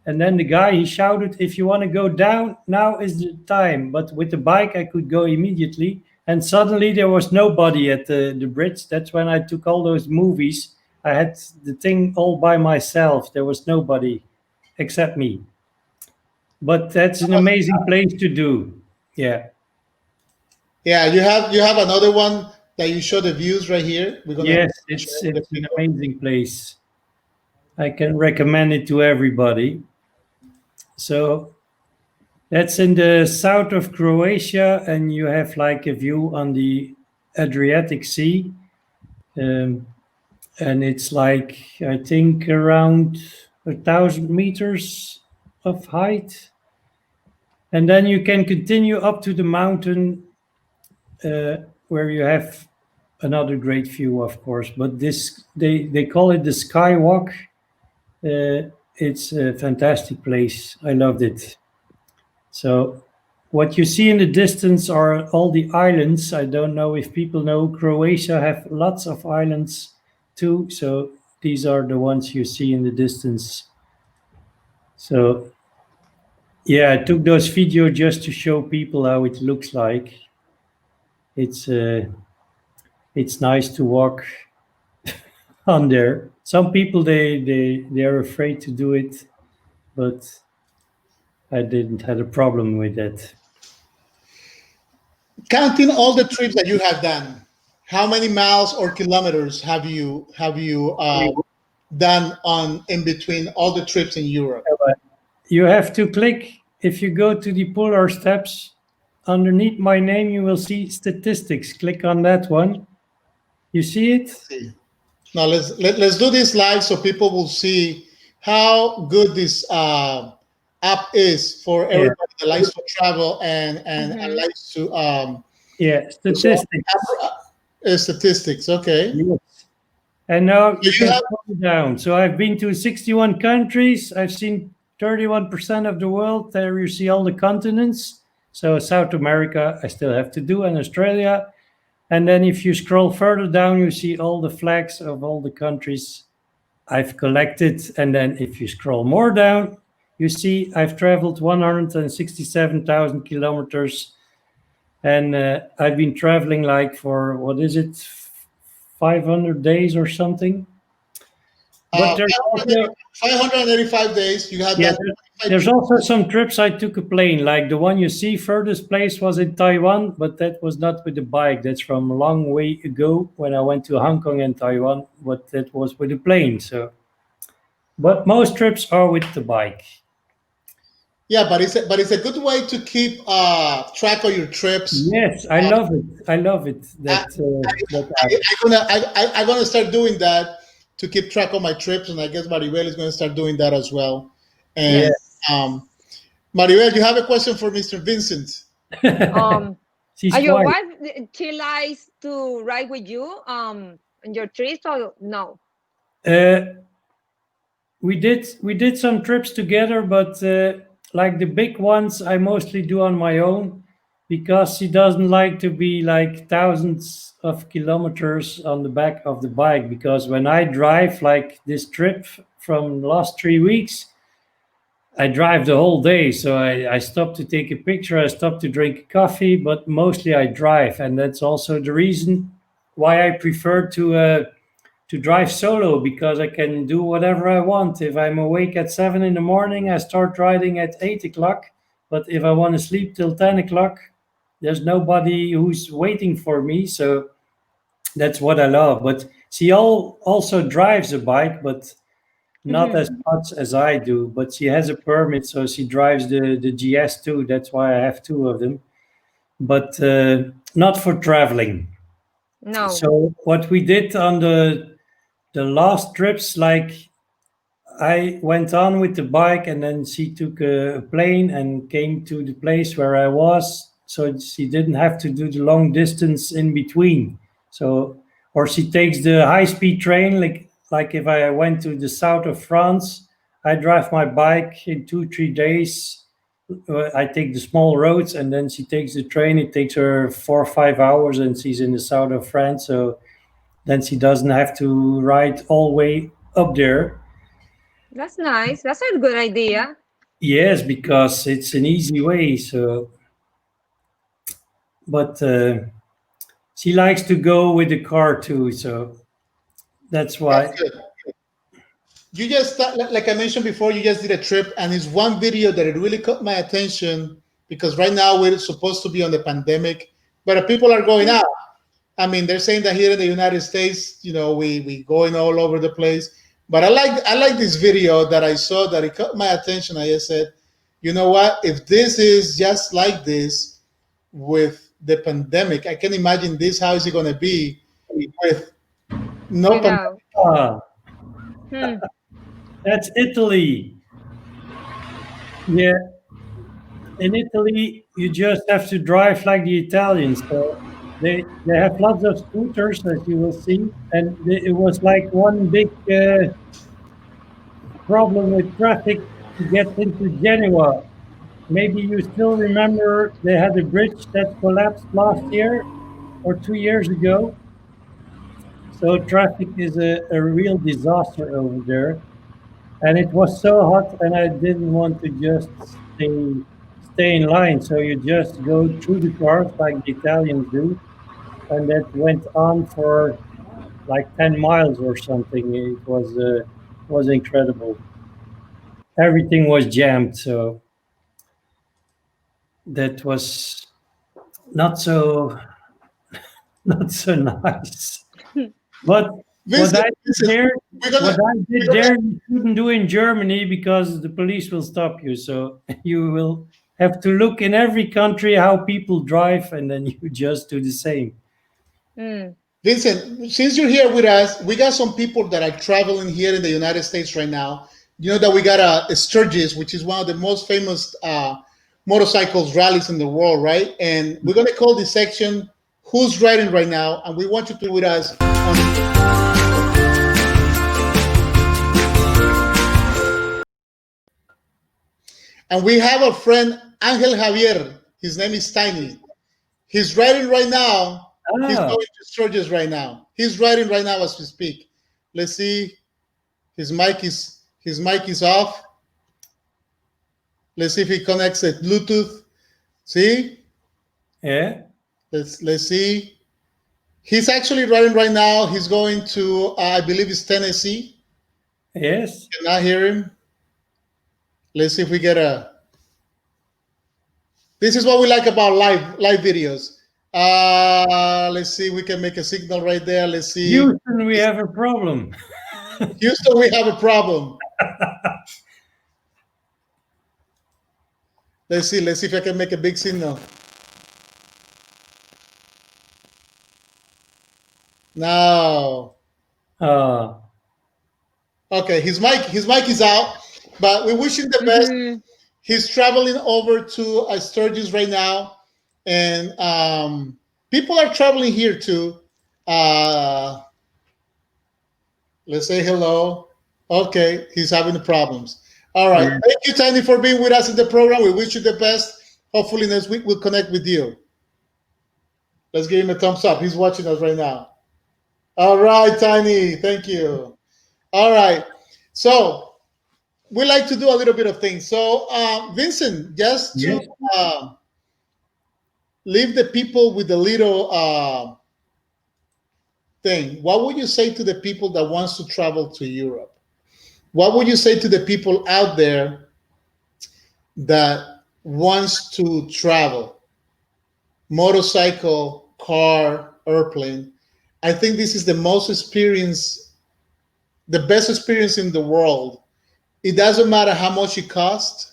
And then the guy, he shouted, if you want to go down, now is the time. But with the bike, I could go immediately. And suddenly there was nobody at the bridge. That's when I took all those movies. I had the thing all by myself. There was nobody except me. But that's an amazing place to do. Yeah. Yeah, you have another one that you show the views right here. We're gonna Yes, share it's with the it's an people. amazing place. I can recommend it to everybody. So that's in the south of Croatia, and you have like a view on the Adriatic Sea. Um, and it's like I think around 1,000 meters of height. And then you can continue up to the mountain where you have another great view, of course. But this they call it the Skywalk. It's a fantastic place. I loved it. So, what you see in the distance are all the islands. I don't know if people know Croatia have lots of islands too. So these are the ones you see in the distance. So yeah, I took those video just to show people how it looks like. It's uh, it's nice to walk on there. Some people they're afraid to do it, but I didn't have a problem with that. Counting all the trips that you have done, how many miles or kilometers have you done on in between all the trips in Europe? You have to click, if you go to the polar steps, underneath my name, you will see statistics. Click on that one. You see it? See. Now let's do this live so people will see how good this app is for Yeah. everybody that likes to travel and Mhm. likes to Yeah, so statistics. statistics. Okay. Yes. And now you You can have scroll down. So I've been to 61 countries. I've seen 31% of the world. There you see all the continents. So South America, I still have to do, and Australia. And then if you scroll further down, you see all the flags of all the countries I've collected. And then if you scroll more down, you see I've traveled 167,000 kilometers. And I've been traveling like for, what is it, 500 days or something. But there's also, 585 days. You have yeah, done 25 there's trips. also some trips I took a plane. Like the one you see, furthest place was in Taiwan, but that was not with the bike. That's from a long way ago when I went to Hong Kong and Taiwan, but that was with a plane. So, but most trips are with the bike. Yeah, but it's a good way to keep track of your trips. Yes, I love it. I love it. I, That I, app. I'm gonna start doing that to keep track of my trips, and I guess Maribel is gonna start doing that as well. Yeah. And Yes. Maribel, you have a question for Mr. Vincent. She's Are your quiet. wife she likes to ride with you on your trips or no? Uh, we did some trips together, but like the big ones, I mostly do on my own because she doesn't like to be like thousands of kilometers on the back of the bike. Because when I drive, like this trip from the last 3 weeks, I drive the whole day. So I stop to take a picture, I stop to drink a coffee, but mostly I drive, and that's also the reason why I prefer to drive solo, because I can do whatever I want. If I'm awake at 7 in the morning, I start riding at 8 o'clock. But if I want to sleep till 10 o'clock, there's nobody who's waiting for me. So that's what I love. But she also drives a bike, but not Mhm. as much as I do. But she has a permit, so she drives the GS too. That's why I have two of them. But not for traveling. No. So what we did on the last trips, like I went on with the bike, and then she took a plane and came to the place where I was, so she didn't have to do the long distance in between. So, or she takes the high-speed train, like if I went to the south of France, I drive my bike in 2-3 days. I take the small roads, and then she takes the train. It takes her 4 or 5 hours, and she's in the south of France. So then she doesn't have to ride all the way up there. That's nice. That's a good idea. Yes, because it's an easy way. So, but she likes to go with the car too. So that's why. That's good. You just, like I mentioned before, you just did a trip, and it's one video that it really caught my attention because right now we're supposed to be on the pandemic, but people are going out. I mean, they're saying that here in the United States, we going all over the place. But I like this video that I saw that it caught my attention. I just said, you know what? If this is just like this with the pandemic, I can imagine this. How is it going to be with no pandemic? That's Italy. Yeah. In Italy, you just have to drive like the Italians. So they have lots of scooters, as you will see. And it was like one big problem with traffic to get into Genoa. Maybe you still remember they had a bridge that collapsed last year or 2 years ago. So traffic is a real disaster over there. And it was so hot, and I didn't want to just stay in line. So you just go through the cars like the Italians do. And that went on for like 10 miles or something. It was incredible. Everything was jammed, so that was not so nice. But Vincent, what I did there, you couldn't do in Germany because the police will stop you. So you will have to look in every country how people drive, and then you just do the same. Vincent, since you're here with us, we got some people that are traveling here in the United States right now. You know that we got a Sturgis, which is one of the most famous motorcycles rallies in the world, right? And we're going to call this section "Who's Riding Right Now?" And we want you to be with us and we have a friend, Angel Javier. His name is Tiny. He's riding right now. He's going to Sturgis right now. He's riding right now as we speak. Let's see. His mic is off. Let's see if he connects it Bluetooth. See? Yeah. Let's see. He's actually riding right now. He's going to I believe it's Tennessee. Yes. Can I hear him? Let's see if we get a. This is what we like about live videos. Let's see. We can make a signal right there. Let's see. Houston, we have a problem. Houston, we have a problem. Let's see if I can make a big signal. No. Okay, his mic is out, but we wish him the best. He's traveling over to Sturgis right now, and people are traveling here too. Let's say hello. Okay, he's having the problems. All right. Thank you, Tiny, for being with us in the program. We wish you the best. Hopefully next week we'll connect with you. Let's give him a thumbs up. He's watching us right now. All right, Tiny. Thank you. All right. So we like to do a little bit of things. So, Vincent, just to leave the people with a little thing, what would you say to the people that wants to travel to Europe? What would you say to the people out there that wants to travel? Motorcycle, car, airplane. I think this is the best experience in the world. It doesn't matter how much it costs.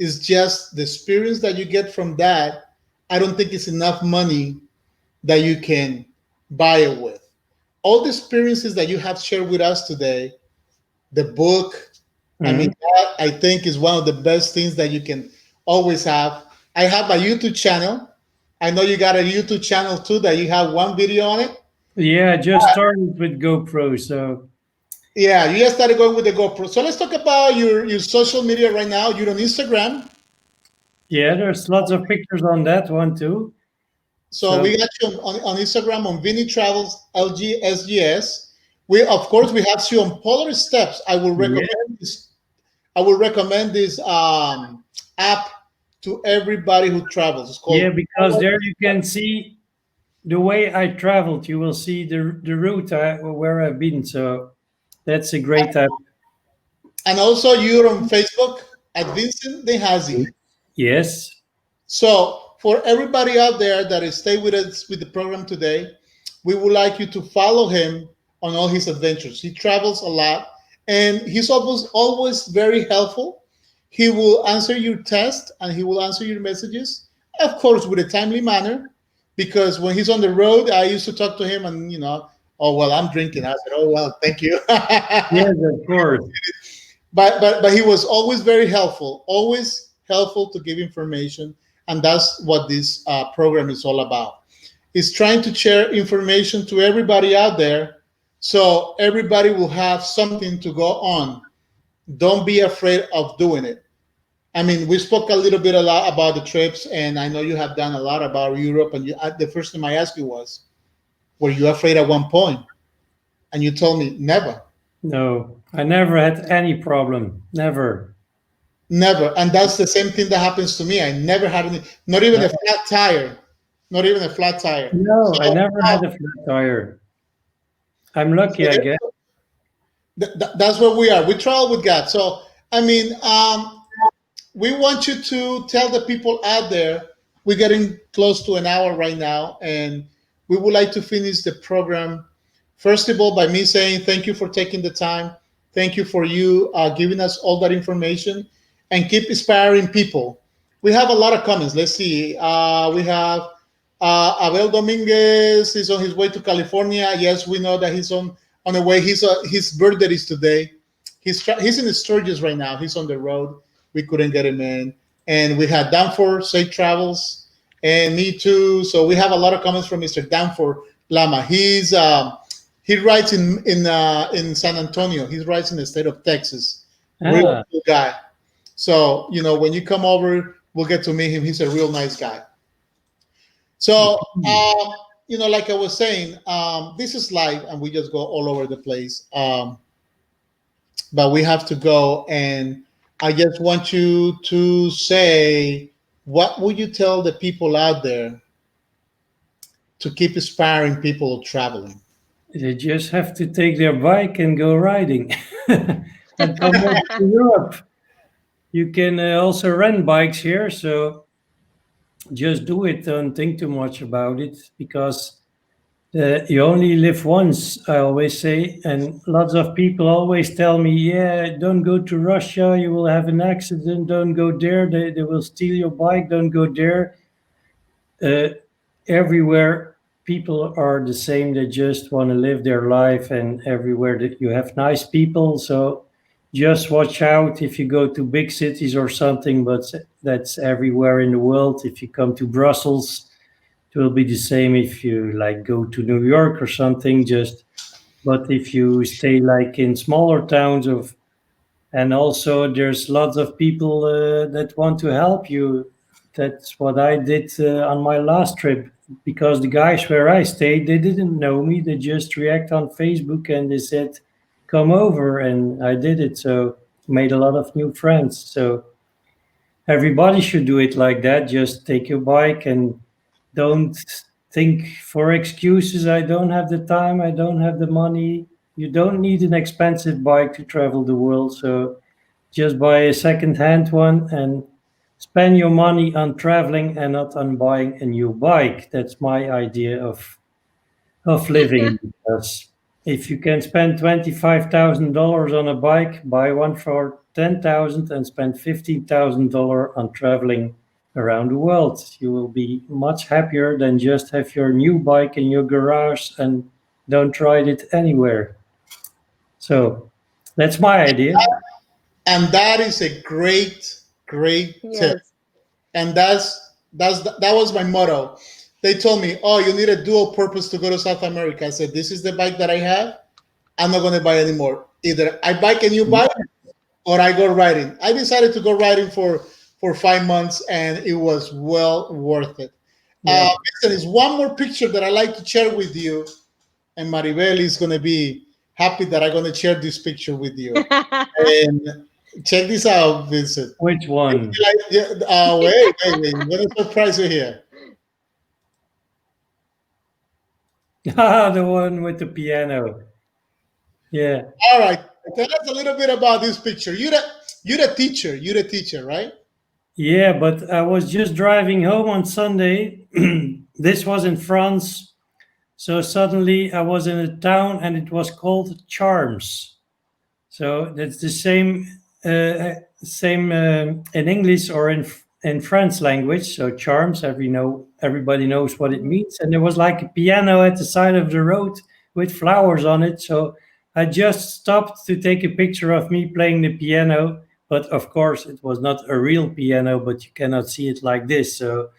It's just the experience that you get from that. I don't think it's enough money that you can buy it with. All the experiences that you have shared with us today, the book, I mean, that I think is one of the best things that you can always have. I have a YouTube channel. I know you got a YouTube channel too that you have one video on it. Yeah, I just started with GoPro, so Yeah, you just started going with the GoPro. So let's talk about your social media right now. You're on Instagram. yeah, there's lots of pictures on that one too. So we got you on Instagram on Vinny Travels LGSGS. We of course we have you on Polar Steps. I will recommend this. I will recommend this app to everybody who travels. It's called because there you can see the way I traveled. You will see the route where I've been. So that's a great app. And also you're on Facebook at Vincent de Hause. Yes. So for everybody out there that is stay with us with the program today, we would like you to follow him on all his adventures. He travels a lot and he's always very helpful. He will answer your test and he will answer your messages, of course, with a timely manner. Because when he's on the road, I used to talk to him and oh well, I'm drinking. I said, oh well, thank you. Yes, of course. But he was always helpful to give information, and that's what this program is all about. It's trying to share information to everybody out there, so everybody will have something to go on. Don't be afraid of doing it. I mean, we spoke a lot about the trips, and I know you have done a lot about Europe. And the first thing I asked you was, were you afraid at one point? And you told me never. No, I never had any problem. Never. Never. And that's the same thing that happens to me. I never had not even a flat tire. Not even a flat tire. No, I never had a flat tire. I'm lucky, I guess. That's where we are. We travel with God. So, I mean, we want you to tell the people out there, we're getting close to an hour right now, and we would like to finish the program, first of all, by me saying thank you for taking the time. Thank you for you giving us all that information, and keep inspiring people. We have a lot of comments. Let's see. We have Abel Dominguez is on his way to California. Yes, we know that he's on the way. His birthday is today. He's in the Sturgis right now. He's on the road. We couldn't get him in. And we had Danforth, safe travels, and me too. So we have a lot of comments from Mr. Danforth Lama. He writes in San Antonio. He writes in the state of Texas. Real cool guy. So when you come over, we'll get to meet him. He's a real nice guy. So like I was saying, this is live, and we just go all over the place. But we have to go, and I just want you to say, what would you tell the people out there to keep inspiring people traveling? They just have to take their bike and go riding and come back to Europe. You can also rent bikes here, so just do it. Don't think too much about it, because you only live once, I always say. And lots of people always tell me, yeah, don't go to Russia, you will have an accident. Don't go there, they will steal your bike. Don't go there. Everywhere people are the same. They just want to live their life, and everywhere that you have nice people. So just watch out if you go to big cities or something, but that's everywhere in the world. If you come to Brussels, it will be the same if you go to New York or something. But if you stay in smaller towns and also there's lots of people that want to help you. That's what I did on my last trip, because the guys where I stayed, they didn't know me. They just react on Facebook and they said, come over, and I did it. So made a lot of new friends. So everybody should do it like that. Just take your bike and don't think for excuses. I don't have the time. I don't have the money. You don't need an expensive bike to travel the world. So just buy a second-hand one and spend your money on traveling and not on buying a new bike. That's my idea of living. Because if you can spend $25,000 on a bike, buy one for $10,000 and spend $15,000 on traveling around the world. You will be much happier than just have your new bike in your garage and don't ride it anywhere. So that's my idea. And that is a great tip. Yes. And that was my motto. They told me, oh, you need a dual purpose to go to South America. I said, this is the bike that I have. I'm not going to buy anymore. Either I buy a new bike or I go riding. I decided to go riding for 5 months, and it was well worth it. Yeah. There's one more picture that I like to share with you, and Maribel is going to be happy that I'm going to share this picture with you. And check this out, Vincent. Which one? Wait. I'm going to surprise you here. The one with the piano. Yeah. All right. Tell us a little bit about this picture. You're the teacher. You're the teacher, right? Yeah, but I was just driving home on Sunday. This was in France. So suddenly I was in a town and it was called Charms. So that's the same in English or in French language. So Charms, everybody knows what it means. And there was like a piano at the side of the road with flowers on it. So I just stopped to take a picture of me playing the piano. But of course, it was not a real piano, but you cannot see it like this. So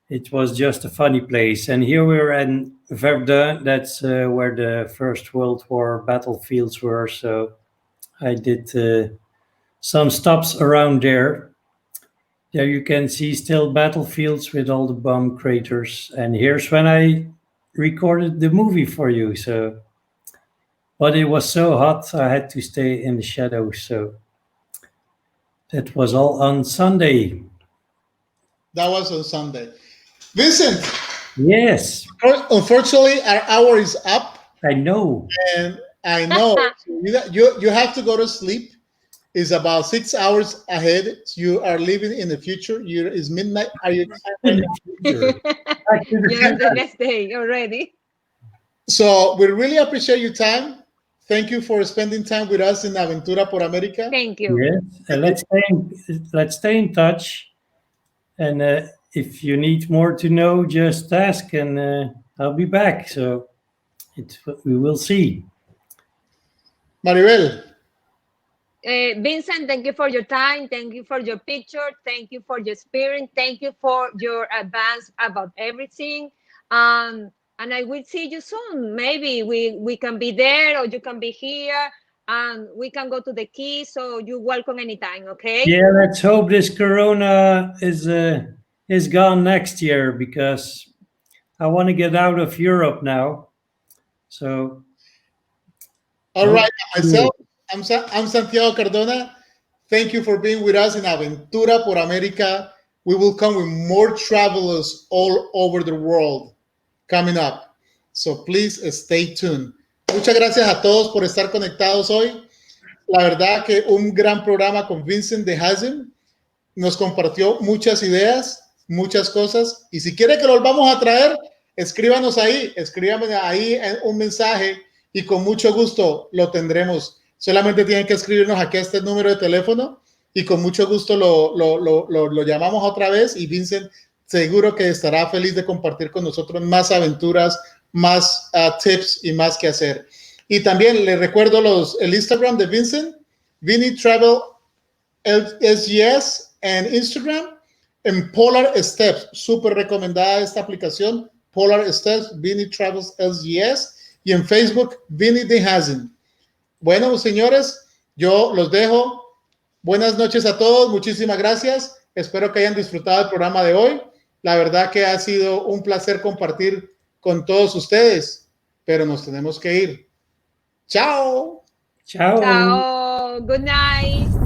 it was just a funny place. And here we're in Verdun. That's where the First World War battlefields were. So I did some stops around there. There you can see still battlefields with all the bomb craters. And here's when I recorded the movie for you. So, but it was so hot, I had to stay in the shadows. So that was all on Sunday. That was on Sunday. Vincent. Yes. Unfortunately, our hour is up. I know. And I know you have to go to sleep. It's about 6 hours ahead. You are living in the future. It's midnight. Are you in the future? You're the next day already. So we really appreciate your time. Thank you for spending time with us in Aventura por America. Thank you. Yes. And let's stay in touch. And if you need more to know, just ask, and I'll be back. So we will see. Maribel. Vincent, thank you for your time. Thank you for your picture. Thank you for your spirit. Thank you for your advice about everything. And I will see you soon. Maybe we can be there, or you can be here, and we can go to the Key. So you're welcome anytime, okay? Yeah, let's hope this Corona is gone next year, because I want to get out of Europe now. So. All right, myself. I'm Santiago Cardona. Thank you for being with us in Aventura por America. We will come with more travelers all over the world coming up. So please stay tuned. Muchas gracias a todos por estar conectados hoy. La verdad que un gran programa con Vincent de Hause. Nos compartió muchas ideas, muchas cosas. Y si quiere que lo volvamos a traer, escríbanos ahí un mensaje y con mucho gusto lo tendremos. Solamente tienen que escribirnos aquí a este número de teléfono y con mucho gusto lo llamamos otra vez, y Vincent seguro que estará feliz de compartir con nosotros más aventuras, más tips y más que hacer. Y también les recuerdo el Instagram de Vincent, Vinny Travel SGS, en Instagram, en Polar Steps. Súper recomendada esta aplicación, Polar Steps, Vinny Travels SGS, y en Facebook, Vinny de Hause. Bueno, señores, yo los dejo. Buenas noches a todos. Muchísimas gracias. Espero que hayan disfrutado del programa de hoy. La verdad que ha sido un placer compartir con todos ustedes, pero nos tenemos que ir. Chao. Chao. Ciao. Good night.